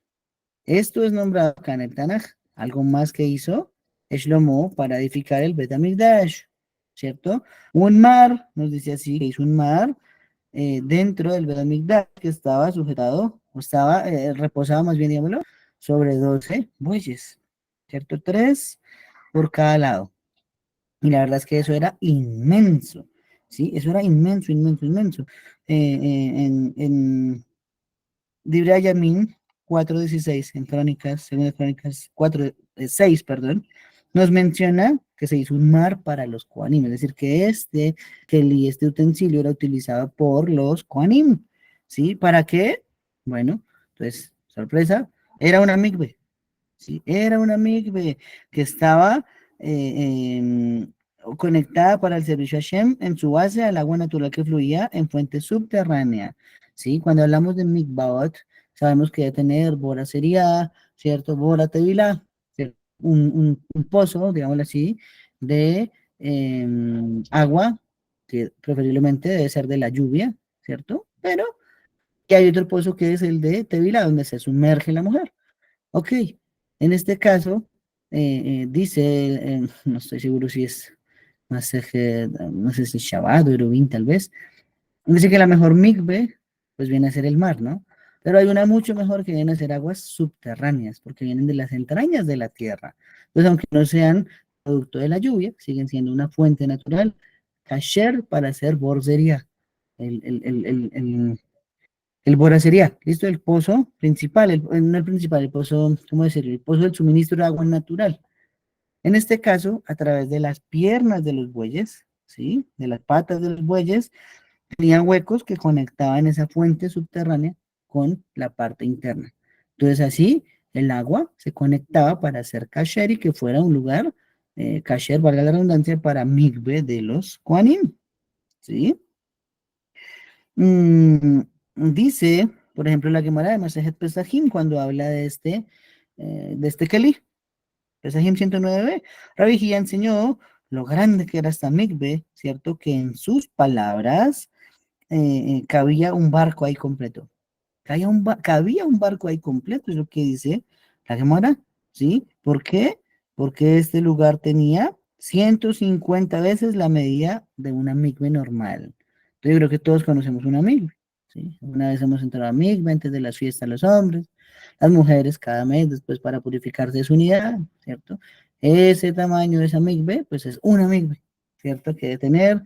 Esto es nombrado acá en el Tanaj. Algo más que hizo Shlomo para edificar el Bet HaMikdash, ¿cierto? Un mar, nos dice así, que hizo un mar dentro del Bet HaMikdash que estaba sujetado, o estaba reposado más bien, digámoslo, sobre 12 bueyes, ¿cierto? 3 por cada lado. Y la verdad es que eso era inmenso, ¿sí? Eso era inmenso, inmenso, inmenso. En Divrei Yamin 4:16, en Crónicas, segunda Crónicas 4:6, perdón, nos menciona que se hizo un mar para los Kohanim, es decir, que este utensilio era utilizado por los Kohanim, ¿sí? ¿Para qué? Bueno, pues, sorpresa, era una mikve, ¿sí? Era una mikve que estaba conectada para el servicio a Hashem en su base al agua natural que fluía en fuente subterránea, ¿sí? Cuando hablamos de mikvaot, sabemos que debe tener bora sería, ¿cierto? Bora tevilá, ¿cierto? Un pozo, digámoslo así, de agua, que preferiblemente debe ser de la lluvia, ¿cierto? Pero y hay otro pozo que es el de tevilá, donde se sumerge la mujer. Ok, en este caso, dice, no estoy seguro si es no sé si es Shabbat o Eruvin tal vez, dice que la mejor mikve, pues viene a ser el mar, ¿no? Pero hay una mucho mejor que viene a ser aguas subterráneas, porque vienen de las entrañas de la tierra. Entonces, aunque no sean producto de la lluvia, siguen siendo una fuente natural, kasher para hacer borzería. El Bora sería, ¿listo? El pozo principal, no el principal, el pozo, ¿cómo decirlo? El pozo del suministro de agua natural. En este caso, a través de las piernas de los bueyes, ¿sí? De las patas de los bueyes, tenían huecos que conectaban esa fuente subterránea con la parte interna. Entonces, así, el agua se conectaba para hacer kasher y que fuera un lugar, kasher, valga la redundancia, para migbe de los Kohanim, ¿sí? Mm, dice, por ejemplo, la Gemara de Masejet Pesajim, cuando habla de este Kelí, Pesajim 109b, Rabbi Jía enseñó lo grande que era esta mikve, ¿cierto? Que en sus palabras cabía un barco ahí completo. Cabía un barco ahí completo, es lo que dice la Gemara, ¿sí? ¿Por qué? Porque este lugar tenía 150 veces la medida de una migbe normal. Entonces, yo creo que todos conocemos una migbe, ¿sí? Una vez hemos entrado a migbe antes de las fiestas los hombres, las mujeres cada mes después para purificarse de su unidad, ¿cierto? Ese tamaño de esa migbe, pues es una migbe, ¿cierto? Que debe tener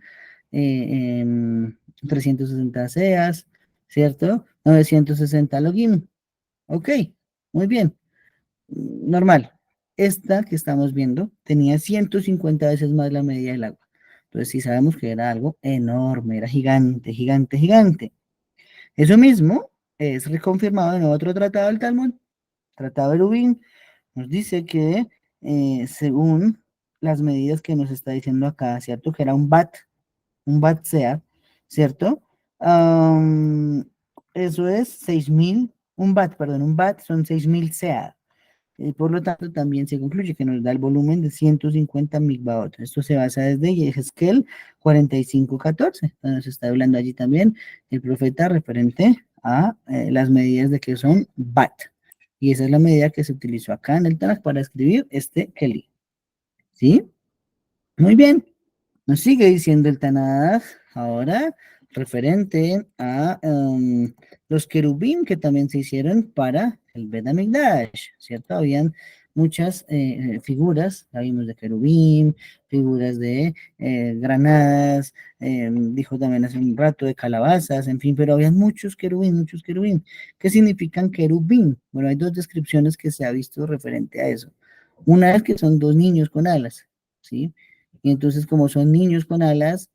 360 seas, ¿cierto? 960 login. Ok, muy bien, normal. Esta que estamos viendo tenía 150 veces más la medida del agua. Entonces sí sabemos que era algo enorme, era gigante, gigante, gigante. Eso mismo es reconfirmado en otro tratado del Talmud, Tratado de Eruvin, nos dice que según las medidas que nos está diciendo acá, ¿cierto? Que era un bat sea, ¿cierto? Am, eso es 6.000, un bat son 6.000 sea. Por lo tanto, también se concluye que nos da el volumen de 150 mikvaot. Esto se basa desde Yehezkel 45:14. Entonces, está hablando allí también el profeta referente a las medidas de que son bat. Y esa es la medida que se utilizó acá en el Tanakh para escribir este Keli. ¿Sí? Muy bien. Nos sigue diciendo el Tanaj ahora referente a los querubín que también se hicieron para el Bet HaMikdash, ¿cierto? Habían muchas figuras, ya vimos de querubín, figuras de granadas, dijo también hace un rato de calabazas, en fin, pero habían muchos querubín, muchos querubín. ¿Qué significan querubín? Bueno, hay dos descripciones que se ha visto referente a eso. Una es que son dos niños con alas, ¿sí? Y entonces, como son niños con alas,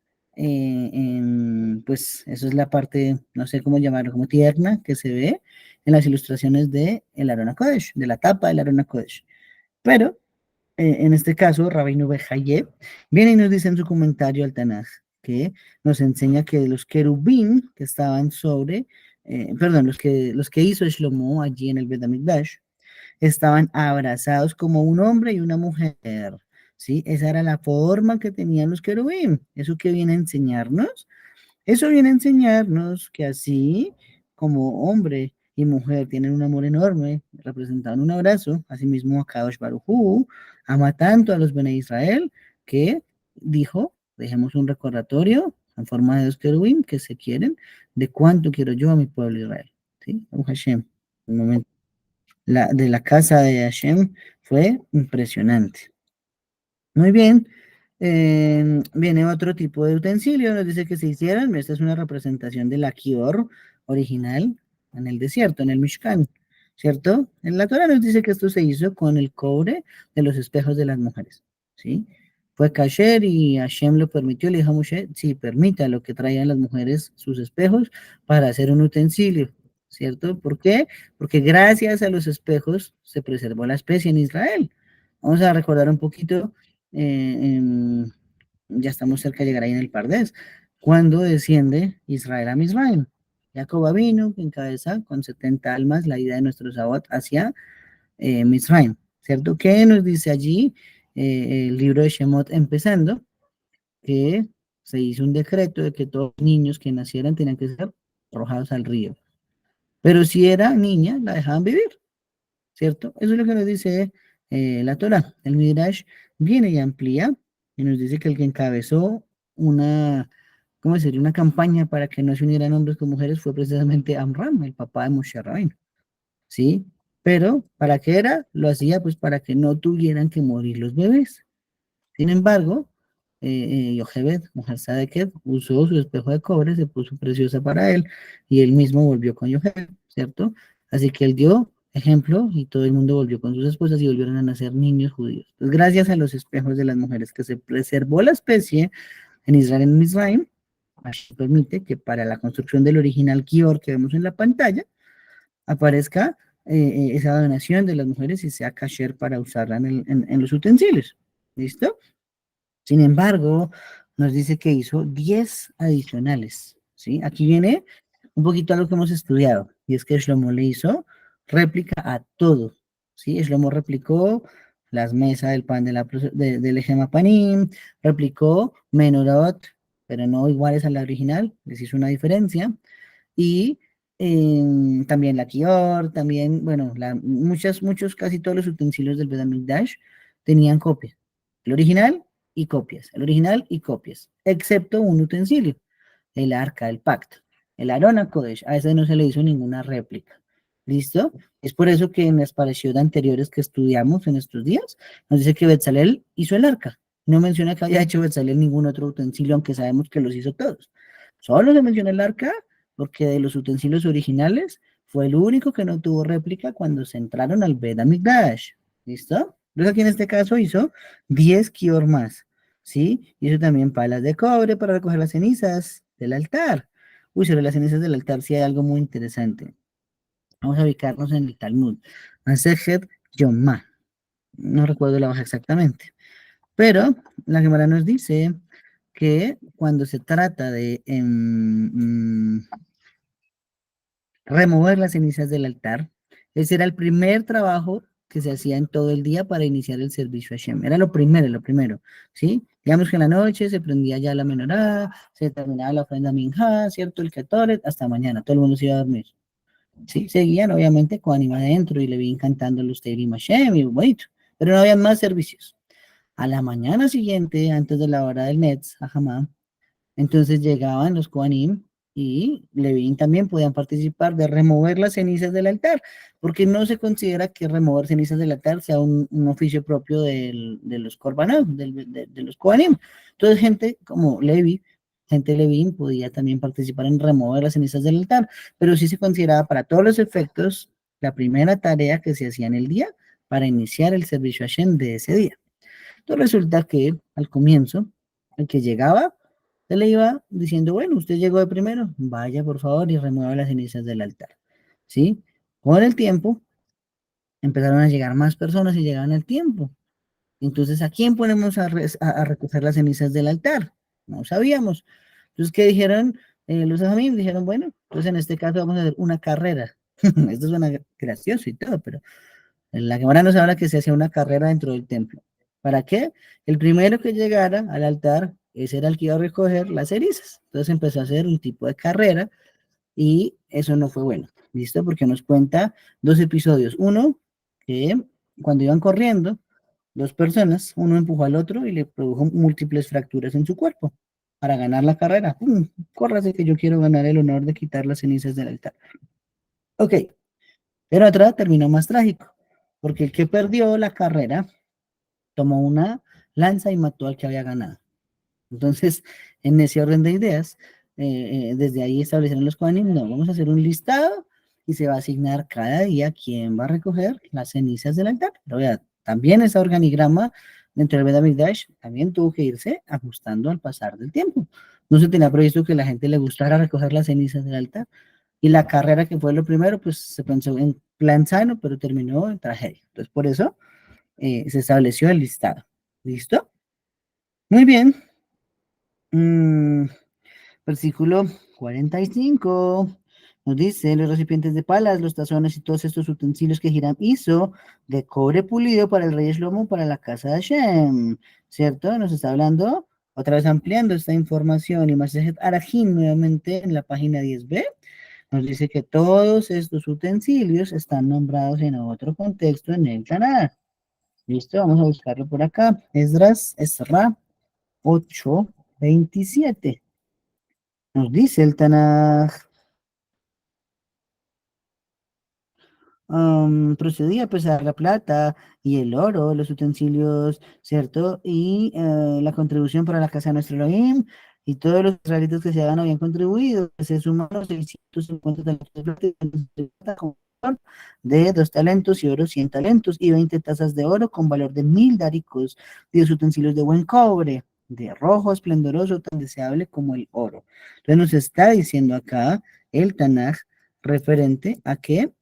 pues eso es la parte, no sé cómo llamarlo, como tierna, que se ve en las ilustraciones de el Aron HaKodesh, de la tapa del Aron HaKodesh. Pero, en este caso, Rabbeinu Behaye viene y nos dice en su comentario al Tanaj que nos enseña que los querubín que estaban sobre, perdón, los que hizo Shlomo allí en el Bet HaMikdash, estaban abrazados como un hombre y una mujer, ¿sí? Esa era la forma que tenían los querubín. ¿Eso qué viene a enseñarnos? Eso viene a enseñarnos que así como hombre y mujer tienen un amor enorme, representado en un abrazo, asimismo Kadosh Baruj Hu ama tanto a los Bene Israel que dijo, dejemos un recordatorio en forma de dos querubín que se quieren, de cuánto quiero yo a mi pueblo Israel. ¿Sí? Baruch Hashem. Un momento de la casa de Hashem fue impresionante. Muy bien. Viene otro tipo de utensilio, nos dice que se hicieron. Esta es una representación de la Kior original en el desierto, en el Mishkan, ¿cierto? En la Torah nos dice que esto se hizo con el cobre de los espejos de las mujeres, ¿sí? Fue kasher y Hashem lo permitió, le dijo a Moshe, sí, permita lo que traigan las mujeres sus espejos para hacer un utensilio, ¿cierto? ¿Por qué? Porque gracias a los espejos se preservó la especie en Israel. Vamos a recordar un poquito, ya estamos cerca de llegar ahí en el Pardés, cuando desciende Israel a Misraim. Jacob vino que encabeza con 70 almas la ida de nuestro Sabbat hacia Misraim, ¿cierto? ¿Qué nos dice allí el libro de Shemot empezando? Que se hizo un decreto de que todos los niños que nacieran tenían que ser arrojados al río. Pero si era niña, la dejaban vivir, ¿cierto? Eso es lo que nos dice la Torah. El Midrash viene y amplía y nos dice que el que encabezó una, ¿cómo sería? Una campaña para que no se unieran hombres con mujeres fue precisamente Amram, el papá de Moshe Rabbeinu, ¿sí? Pero, ¿para qué era? Lo hacía pues para que no tuvieran que morir los bebés. Sin embargo, Yochebed, mujer Sadeket, usó su espejo de cobre, se puso preciosa para él y él mismo volvió con Yochebed, ¿cierto? Así que él dio ejemplo y todo el mundo volvió con sus esposas y volvieron a nacer niños judíos. Entonces, gracias a los espejos de las mujeres que se preservó la especie en Israel, en Misraim, permite que para la construcción del original Kior que vemos en la pantalla aparezca esa donación de las mujeres y sea kasher para usarla en los utensilios. ¿Listo? Sin embargo, nos dice que hizo 10 adicionales, ¿sí? Aquí viene un poquito a lo que hemos estudiado, y es que Shlomo le hizo réplica a todo, ¿sí? Shlomo replicó las mesas del pan del Ejema Panim, replicó Menorot, pero no iguales a la original, les hizo una diferencia, y también la Kior, también, bueno, muchos, casi todos los utensilios del Beit HaMikdash tenían copias, el original y copias, el original y copias, excepto un utensilio, el arca del pacto, el Arón HaKodesh, a ese no se le hizo ninguna réplica. ¿Listo? Es por eso que en las parashot anteriores que estudiamos en estos días, nos dice que Betzalel hizo el arca. No menciona que haya hecho Betzalel ningún otro utensilio, aunque sabemos que los hizo todos. Solo se menciona el arca porque de los utensilios originales fue el único que no tuvo réplica cuando se entraron al Beit HaMikdash. ¿Listo? Entonces aquí en este caso hizo 10 kior más. ¿Sí? Hizo también palas de cobre para recoger las cenizas del altar. Uy, sobre las cenizas del altar sí hay algo muy interesante. Vamos a ubicarnos en el Talmud. Masejet Yomá. No recuerdo la hoja exactamente. Pero la Gemara nos dice que cuando se trata de remover las cenizas del altar, ese era el primer trabajo que se hacía en todo el día para iniciar el servicio a Hashem. Era lo primero, ¿sí? Digamos que en la noche se prendía ya la menorá, se terminaba la ofrenda minjá, ¿cierto? El ketoret, hasta mañana, todo el mundo se iba a dormir. Sí, seguían obviamente con Anima adentro y le vi cantando los Teirim Hashem y bonito, pero no había más servicios. A la mañana siguiente, antes de la hora del Netz, ajamá, entonces llegaban los Kohanim y Levín también podían participar de remover las cenizas del altar, porque no se considera que remover cenizas del altar sea un oficio propio de los Korbanot, de los Kohanim. Entonces gente como Levi, gente Levín podía también participar en remover las cenizas del altar, pero sí se consideraba para todos los efectos la primera tarea que se hacía en el día para iniciar el servicio a Hashem de ese día. Entonces resulta que al comienzo, el que llegaba, se le iba diciendo, bueno, usted llegó de primero, vaya por favor y remueva las cenizas del altar. ¿Sí? Con el tiempo, empezaron a llegar más personas y llegaban al tiempo. Entonces, ¿a quién ponemos a recoger las cenizas del altar? No sabíamos. Entonces, ¿qué dijeron? Los ajamim dijeron, bueno, entonces en este caso vamos a hacer una carrera. Esto suena gracioso y todo, pero en la Gemara nos habla que se hacía una carrera dentro del templo. ¿Para qué? El primero que llegara al altar, ese era el que iba a recoger las cenizas. Entonces empezó a hacer un tipo de carrera y eso no fue bueno. ¿Listo? Porque nos cuenta dos episodios. Uno, que cuando iban corriendo, dos personas, uno empujó al otro y le produjo múltiples fracturas en su cuerpo para ganar la carrera. Córrase que yo quiero ganar el honor de quitar las cenizas del altar. Ok, pero otra terminó más trágico, porque el que perdió la carrera tomó una lanza y mató al que había ganado. Entonces, en ese orden de ideas, desde ahí establecieron los Kohanim, no, vamos a hacer un listado y se va a asignar cada día quién va a recoger las cenizas del altar. Pero vea, también ese organigrama dentro del Beit HaMikdash también tuvo que irse ajustando al pasar del tiempo. No se tenía previsto que a la gente le gustara recoger las cenizas del altar. Y la carrera que fue lo primero, pues se pensó en plan sano, pero terminó en tragedia. Entonces, por eso se estableció el listado. ¿Listo? Muy bien. Versículo 45 nos dice, los recipientes de palas, los tazones y todos estos utensilios que Hiram hizo de cobre pulido para el rey Shlomo, para la casa de Hashem, ¿cierto? Nos está hablando, otra vez ampliando esta información, y Masejet Arajim nuevamente en la página 10b, nos dice que todos estos utensilios están nombrados en otro contexto en el Tanakh. ¿Listo? Vamos a buscarlo por acá. Esra 8:27. Nos dice el Tanaj, procedía a pesar la plata y el oro, los utensilios, ¿cierto? Y la contribución para la casa de nuestro Elohim, y todos los israelitas que se hagan habían contribuido, se sumaron 650 talentos de plata con valor de 2 talentos y oro 100 talentos, y 20 tazas de oro con valor de 1000 daricos, y los utensilios de buen cobre, de rojo esplendoroso, tan deseable como el oro. Entonces nos está diciendo acá el Tanaj referente a que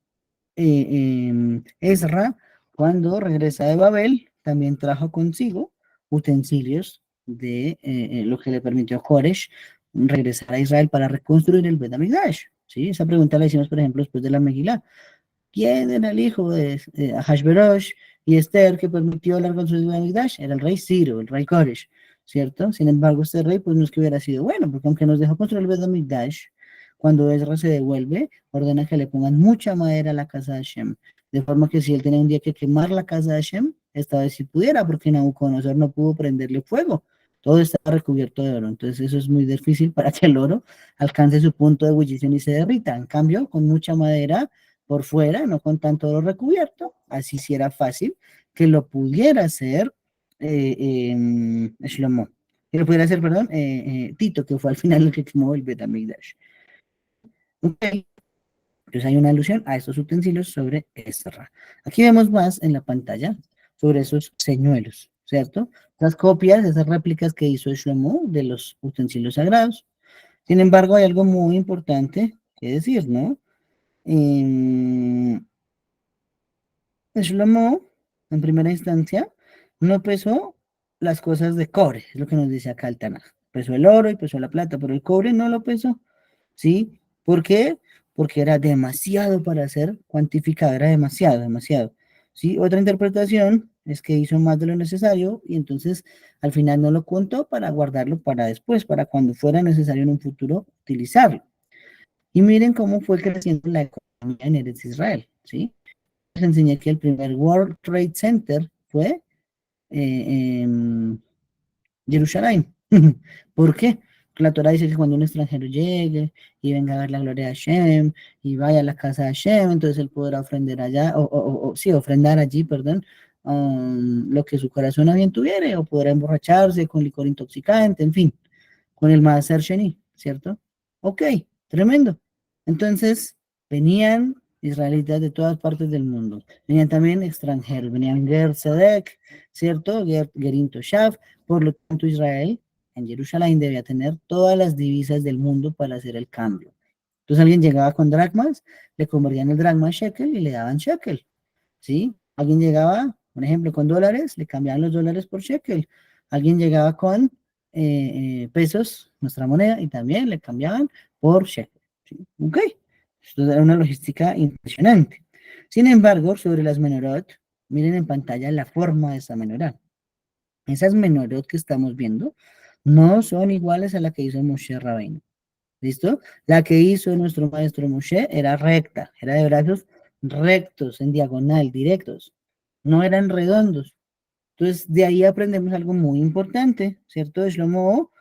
Ezra, cuando regresa de Babel, también trajo consigo utensilios de lo que le permitió Koresh regresar a Israel para reconstruir el Bet HaMikdash, ¿sí? Esa pregunta la hicimos, por ejemplo, después de la Megilá. ¿Quién era el hijo de Ahashverosh y Esther que permitió la reconstrucción del Bet HaMikdash? Era el rey Ciro, el rey Koresh, ¿cierto? Sin embargo, este rey, pues no es que hubiera sido bueno, porque aunque nos dejó construir el Bet HaMikdash, cuando Ezra se devuelve, ordena que le pongan mucha madera a la casa de Hashem, de forma que si él tenía un día que quemar la casa de Hashem, esta vez sí pudiera, porque Nabucodonosor no pudo prenderle fuego. Todo está recubierto de oro, entonces eso es muy difícil para que el oro alcance su punto de ebullición y se derrita. En cambio, con mucha madera por fuera, no con tanto oro recubierto, así sí era fácil que lo pudiera hacer Shlomo. Que lo pudiera hacer, perdón, Tito, que fue al final el que quemó el Bet HaMikdash. Okay. Entonces hay una alusión a estos utensilios sobre Ezra. Aquí vemos más en la pantalla sobre esos señuelos, ¿cierto? Las copias, esas réplicas que hizo Shlomo de los utensilios sagrados. Sin embargo, hay algo muy importante que decir, ¿no? Shlomo, en primera instancia, no pesó las cosas de cobre, es lo que nos dice acá el Tanaj. Pesó el oro y pesó la plata, pero el cobre no lo pesó, ¿sí? ¿Por qué? Porque era demasiado para ser cuantificado, era demasiado, demasiado. ¿Sí? Otra interpretación es que hizo más de lo necesario y entonces al final no lo contó para guardarlo para después, para cuando fuera necesario en un futuro utilizarlo. Y miren cómo fue creciendo la economía en Eretz Israel, ¿sí? Les enseñé que el primer World Trade Center fue en Jerusalén. ¿Por qué? Porque la Torah dice que cuando un extranjero llegue y venga a ver la gloria de Hashem y vaya a la casa de Hashem, entonces él podrá ofrendar allá, sí, ofrendar allí, perdón, lo que su corazón a bien tuviere, o podrá emborracharse con licor intoxicante, en fin, con el Maaser Sheni, ¿cierto? Ok, tremendo. Entonces, venían israelitas de todas partes del mundo. Venían también extranjeros, venían Ger Sedek, ¿cierto? Gerin Toshav. Por lo tanto, Israel en Jerusalén debía tener todas las divisas del mundo para hacer el cambio. Entonces alguien llegaba con dracmas, le convertían el dracma a shekel y le daban shekel, ¿sí? Alguien llegaba, por ejemplo, con dólares, le cambiaban los dólares por shekel. Alguien llegaba con pesos, nuestra moneda, y también le cambiaban por shekel, ¿sí? Ok, esto era una logística impresionante. Sin embargo, sobre las menorot, miren en pantalla la forma de esa menorá. Esas menorot que estamos viendo no son iguales a la que hizo Moshe Rabbeinu. ¿Listo? La que hizo nuestro maestro Moshe era recta, era de brazos rectos, en diagonal, directos, no eran redondos. Entonces, de ahí aprendemos algo muy importante, ¿cierto? Shlomo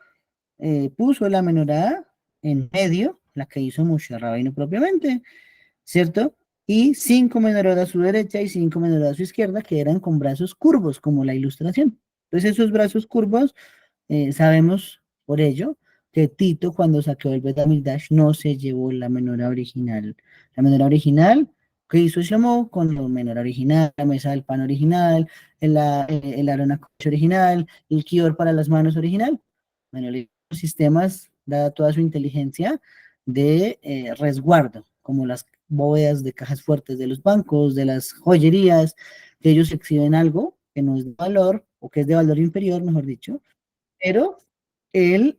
puso la menorá en medio, la que hizo Moshe Rabbeinu propiamente, ¿cierto? Y 5 menorot a su derecha y 5 menorot a su izquierda, que eran con brazos curvos, como la ilustración. Entonces, esos brazos curvos, sabemos por ello que Tito, cuando saqueó el Bet HaMikdash, no se llevó la menorá original. La menorá original que hizo Shlomo con la menorá original, la mesa del pan original, el Aron HaKodesh original, el Kior para las manos original. Bueno, los sistemas, dada toda su inteligencia, de resguardo, como las bóvedas de cajas fuertes de los bancos, de las joyerías, que ellos exhiben algo que no es de valor, o que es de valor inferior, mejor dicho, pero el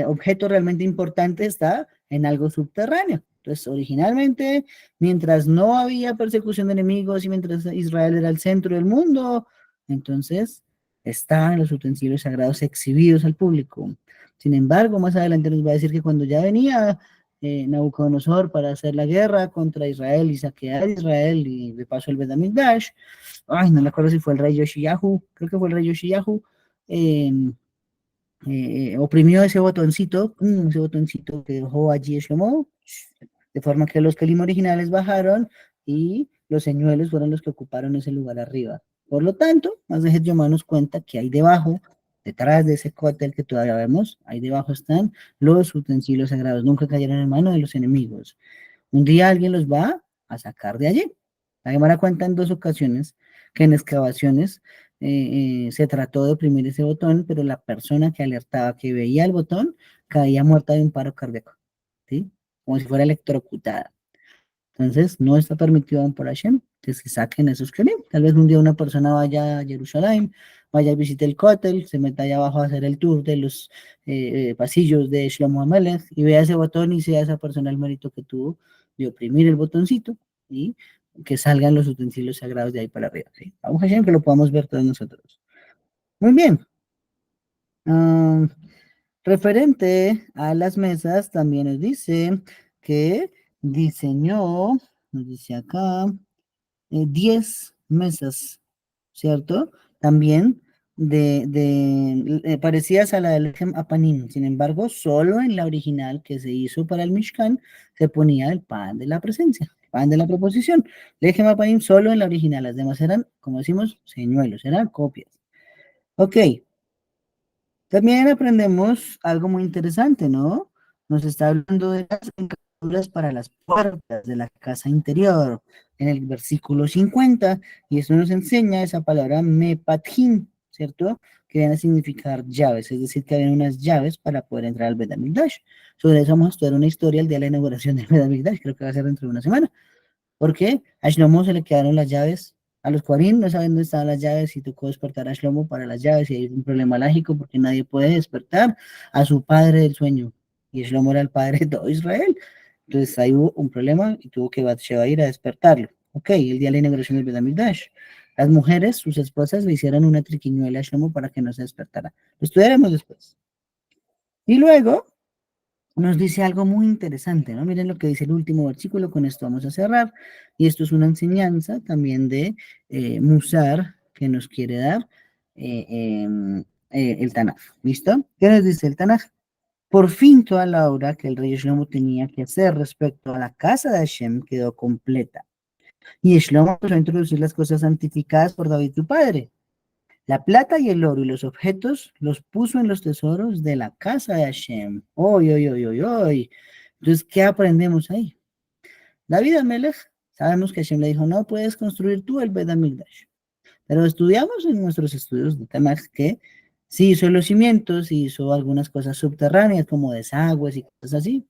objeto realmente importante está en algo subterráneo. Entonces, originalmente, mientras no había persecución de enemigos y mientras Israel era el centro del mundo, entonces estaban los utensilios sagrados exhibidos al público. Sin embargo, más adelante nos va a decir que cuando ya venía Nabucodonosor para hacer la guerra contra Israel y saquear Israel y de paso el Bet HaMikdash, ay, no me acuerdo si fue el rey Yoshiyahu, creo que fue el rey Yoshiyahu, eh, oprimió ese botoncito que dejó allí Shlomo, de forma que los Kelim originales bajaron y los señuelos fueron los que ocuparon ese lugar arriba. Por lo tanto, Masejet Yomá nos cuenta que hay debajo, detrás de ese cóctel que todavía vemos, ahí debajo están los utensilios sagrados, nunca cayeron en manos de los enemigos. Un día alguien los va a sacar de allí. La Gemara cuenta en 2 ocasiones que en excavaciones se trató de oprimir ese botón, pero la persona que alertaba que veía el botón caía muerta de un paro cardíaco, ¿sí? Como si fuera electrocutada. Entonces, no está permitido aún por Hashem Entonces, que saquen esos kelim. Tal vez un día una persona vaya a Jerusalén, vaya a visitar el Kotel, se meta allá abajo a hacer el tour de los pasillos de Shlomo Amelech y vea ese botón y sea esa persona el mérito que tuvo de oprimir el botoncito y que salgan los utensilios sagrados de ahí para arriba. ¿Sí? Vamos a decir que lo podamos ver todos nosotros. Muy bien. Ah, referente a las mesas, también nos dice que diseñó, nos dice acá, 10 mesas, ¿cierto? También parecidas a la del Lechem Apanim. Sin embargo, solo en la original que se hizo para el Mishkan se ponía el pan de la presencia, el pan de la proposición. Lechem Apanim solo en la original, las demás eran, como decimos, señuelos, eran copias. Ok, también aprendemos algo muy interesante, ¿no? Nos está hablando de las encajaduras para las puertas de la casa interior en el versículo 50, y eso nos enseña esa palabra mepatim, ¿cierto? Que viene a significar llaves, es decir, que había unas llaves para poder entrar al Bet HaMikdash. Sobre eso vamos a estudiar una historia el día de la inauguración del Bet HaMikdash, creo que va a ser dentro de una semana. Porque a Shlomo se le quedaron las llaves, a los Kohanim no saben dónde estaban las llaves y tocó despertar a Shlomo para las llaves y hay un problema lógico porque nadie puede despertar a su padre del sueño. Y Shlomo era el padre de todo Israel. Entonces ahí hubo un problema y tuvo que Bathsheba ir a despertarlo. Ok, el día de la inauguración del Bet HaMikdash. Las mujeres, sus esposas, le hicieron una triquiñuela a Shlomo para que no se despertara. Lo estudiaremos después. Y luego nos dice algo muy interesante, ¿no? Miren lo que dice el último versículo, con esto vamos a cerrar, y esto es una enseñanza también de Musar que nos quiere dar el Tanaj, ¿listo? ¿Qué nos dice el Tanaj? Por fin toda la obra que el rey Shlomo tenía que hacer respecto a la casa de Hashem quedó completa, y Shlomo empezó a introducir las cosas santificadas por David tu padre. La plata y el oro y los objetos los puso en los tesoros de la casa de Hashem. Oy, oy, oy, oy, oy. Entonces, ¿qué aprendemos ahí? David Amelech, sabemos que Hashem le dijo, no puedes construir tú el Bet HaMikdash. Pero estudiamos en nuestros estudios de Tanakh que sí hizo los cimientos, sí hizo algunas cosas subterráneas como desagües y cosas así.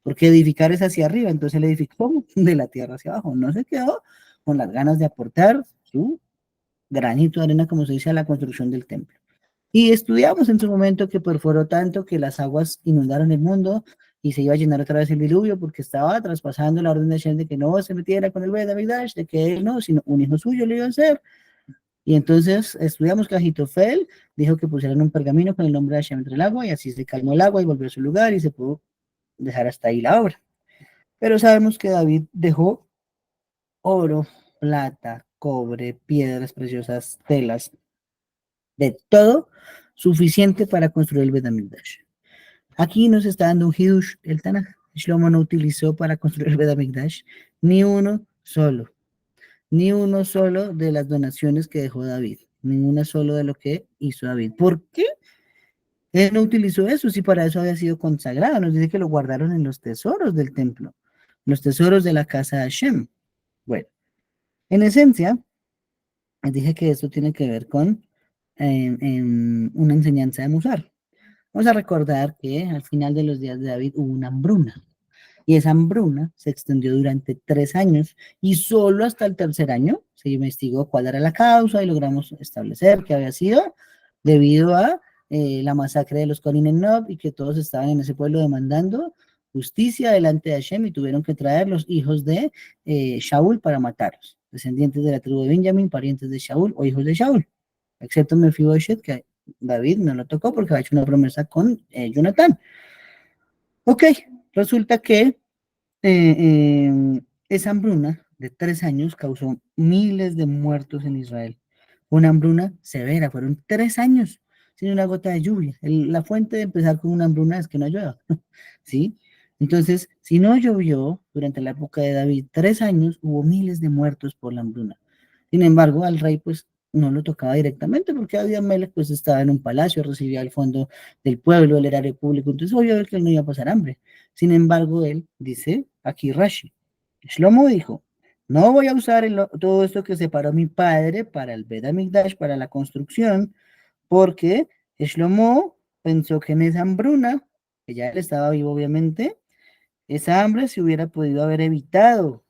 Porque edificar es hacia arriba, entonces él edificó de la tierra hacia abajo. No se quedó con las ganas de aportar su granito de arena, como se dice, a la construcción del templo. Y estudiamos en su momento que perforó tanto que las aguas inundaron el mundo y se iba a llenar otra vez el diluvio porque estaba traspasando la orden de Hashem de que no se metiera con el Bet HaMikdash, de que él no, sino un hijo suyo le iba a hacer. Y entonces estudiamos que Ahitofel dijo que pusieran un pergamino con el nombre de Hashem entre el agua y así se calmó el agua y volvió a su lugar y se pudo dejar hasta ahí la obra. Pero sabemos que David dejó oro, plata, cobre, piedras preciosas, telas, de todo suficiente para construir el Bet HaMikdash. Aquí nos está dando un hidush el Tanaj. Shlomo no utilizó para construir el Bet HaMikdash ni uno solo de las donaciones que dejó David, ninguna solo de lo que hizo David. ¿Por qué él no utilizó eso? Si para eso había sido consagrado, nos dice que lo guardaron en los tesoros del templo, los tesoros de la casa de Hashem. Bueno, en esencia, les dije que esto tiene que ver con una enseñanza de Musar. Vamos a recordar que al final de los días de David hubo una hambruna. Y esa hambruna se extendió durante 3 años y solo hasta el tercer año se investigó cuál era la causa y logramos establecer que había sido debido a la masacre de los Korin en Nob y que todos estaban en ese pueblo demandando justicia delante de Hashem y tuvieron que traer los hijos de Shaul para matarlos, descendientes de la tribu de Benjamín, parientes de Shaul o hijos de Shaul, excepto Mefiboshet, que David no lo tocó porque había hecho una promesa con Jonatán. Ok, resulta que esa hambruna de 3 años causó miles de muertos en Israel. Una hambruna severa, fueron 3 años sin una gota de lluvia. La fuente de empezar con una hambruna es que no llueva, ¿sí? Entonces, si no llovió durante la época de David 3 años, hubo miles de muertos por la hambruna. Sin embargo, al rey, pues, no lo tocaba directamente porque Abimelech, pues, estaba en un palacio, recibía el fondo del pueblo, el erario público, entonces obvio que él no iba a pasar hambre. Sin embargo, él dice, aquí Rashi, Shlomo dijo, no voy a usar todo esto que separó mi padre para el Bet HaMikdash, para la construcción, porque Shlomo pensó que en esa hambruna, que ya él estaba vivo obviamente, esa hambre se hubiera podido haber evitado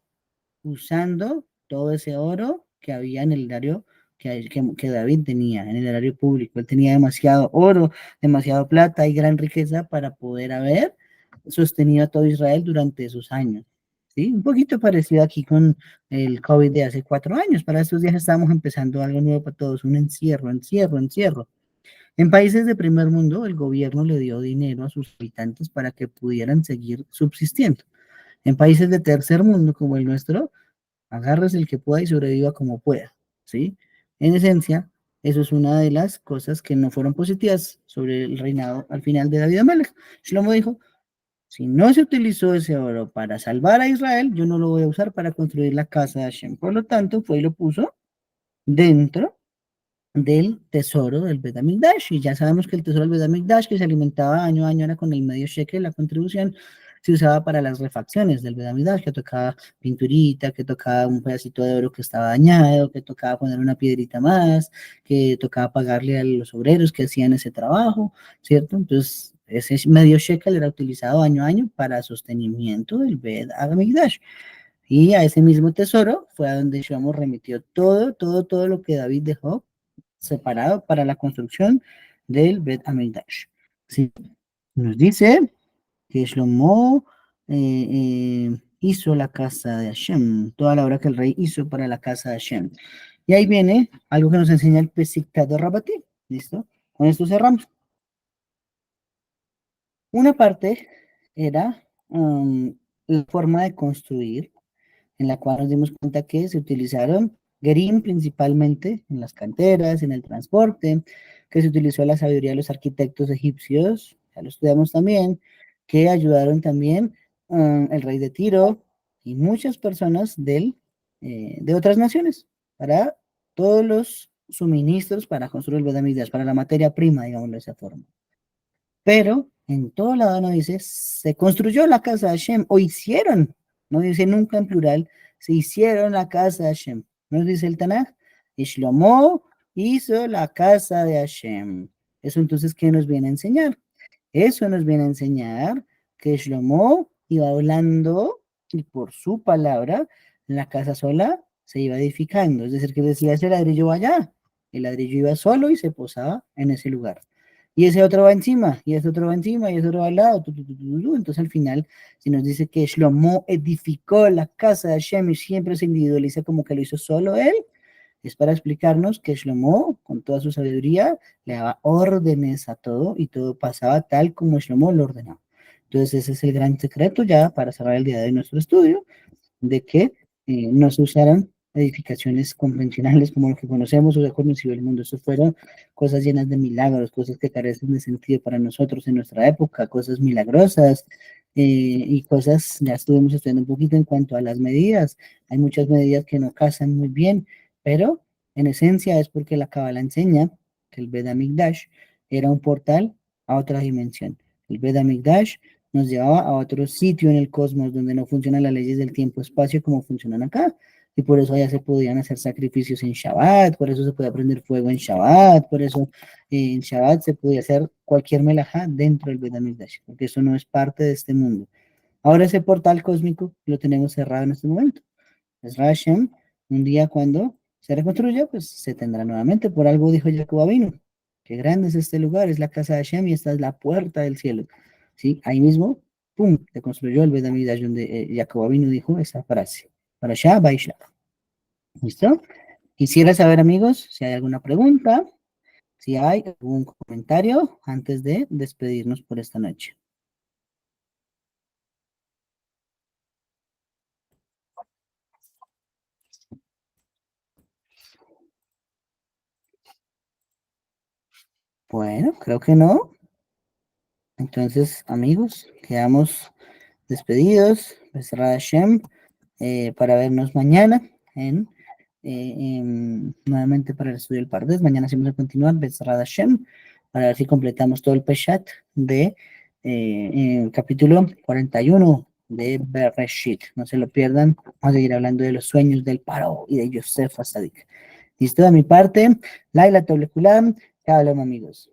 usando todo ese oro que había en el erario que David tenía, en el erario público. Él tenía demasiado oro, demasiado plata y gran riqueza para poder haber sostenido a todo Israel durante esos años. ¿Sí? Un poquito parecido aquí con el COVID de hace 4 años. Para estos días estamos empezando algo nuevo para todos, un encierro, encierro, encierro. En países de primer mundo, el gobierno le dio dinero a sus habitantes para que pudieran seguir subsistiendo. En países de tercer mundo como el nuestro, agarres el que pueda y sobreviva como pueda, ¿sí? En esencia, eso es una de las cosas que no fueron positivas sobre el reinado al final de David Amelech. Shlomo dijo, si no se utilizó ese oro para salvar a Israel, yo no lo voy a usar para construir la casa de Hashem. Por lo tanto, fue y lo puso dentro del tesoro del Bet HaMikdash. Y ya sabemos que el tesoro del Bet HaMikdash, que se alimentaba año a año, era con el medio shekel, la contribución, se usaba para las refacciones del Bet HaMikdash, que tocaba pinturita, que tocaba un pedacito de oro que estaba dañado, que tocaba poner una piedrita más, que tocaba pagarle a los obreros que hacían ese trabajo, ¿cierto? Entonces, ese medio shekel era utilizado año a año para sostenimiento del Bet HaMikdash. Y a ese mismo tesoro fue a donde Shlomo remitió todo lo que David dejó separado para la construcción del Bet HaMikdash. Sí. Nos dice que Shlomo hizo la casa de Hashem, toda la obra que el rey hizo para la casa de Hashem. Y ahí viene algo que nos enseña el Pesictad de Rabbati. ¿Listo? Con esto cerramos. Una parte era la forma de construir, en la cual nos dimos cuenta que se utilizaron Gerim principalmente en las canteras, en el transporte, que se utilizó la sabiduría de los arquitectos egipcios, ya lo estudiamos también, que ayudaron también el rey de Tiro y muchas personas de otras naciones para todos los suministros para construir el Bet HaMikdash, para la materia prima, digámoslo de esa forma. Pero en todo lado no dice, se construyó la casa de Hashem, o hicieron, no dice nunca en plural, se hicieron la casa de Hashem. ¿No dice el Tanaj? Y Shlomo hizo la casa de Hashem. Eso entonces, ¿qué nos viene a enseñar? Eso nos viene a enseñar que Shlomo iba hablando y por su palabra la casa sola se iba edificando. Es decir, que decía ese ladrillo va allá, el ladrillo iba solo y se posaba en ese lugar. Y ese otro va encima, y ese otro va encima, y ese otro va al lado. Entonces al final, si nos dice que Shlomo edificó la casa de Hashem y siempre se individualiza como que lo hizo solo él, es para explicarnos que Shlomo, con toda su sabiduría, le daba órdenes a todo y todo pasaba tal como Shlomo lo ordenaba. Entonces ese es el gran secreto ya para cerrar el día de nuestro estudio, de que no se usaran edificaciones convencionales como lo que conocemos o de conocido el mundo. Eso fueron cosas llenas de milagros, cosas que carecen de sentido para nosotros en nuestra época, cosas milagrosas y cosas, ya estuvimos estudiando un poquito en cuanto a las medidas. Hay muchas medidas que no casan muy bien, pero en esencia es porque la Cábala enseña que el Bet HaMikdash era un portal a otra dimensión. El Bet HaMikdash nos llevaba a otro sitio en el cosmos donde no funcionan las leyes del tiempo-espacio como funcionan acá. Y por eso allá se podían hacer sacrificios en Shabbat, por eso se podía prender fuego en Shabbat, por eso en Shabbat se podía hacer cualquier melajá dentro del Bet HaMikdash, porque eso no es parte de este mundo. Ahora ese portal cósmico lo tenemos cerrado en este momento. Es Hashem, un día cuando se reconstruya, pues se tendrá nuevamente. Por algo dijo Jacob Avinu, qué grande es este lugar, es la casa de Hashem y esta es la puerta del cielo. ¿Sí? Ahí mismo, pum, se construyó el Bet HaMikdash donde Jacob Avinu dijo esa frase. Para allá, Baisha. ¿Listo? Quisiera saber, amigos, si hay alguna pregunta, si hay algún comentario antes de despedirnos por esta noche. Bueno, creo que no. Entonces, amigos, quedamos despedidos. Besra Hashem, para vernos mañana nuevamente para el estudio del Pardes. Mañana sí vamos a continuar, Besra Hashem, para ver si completamos todo el Peshat de capítulo 41 de Bereshit. No se lo pierdan. Vamos a seguir hablando de los sueños del Paro y de Yosef Asadik. Listo, de mi parte, Laila Toblekulam, que hablamos, amigos.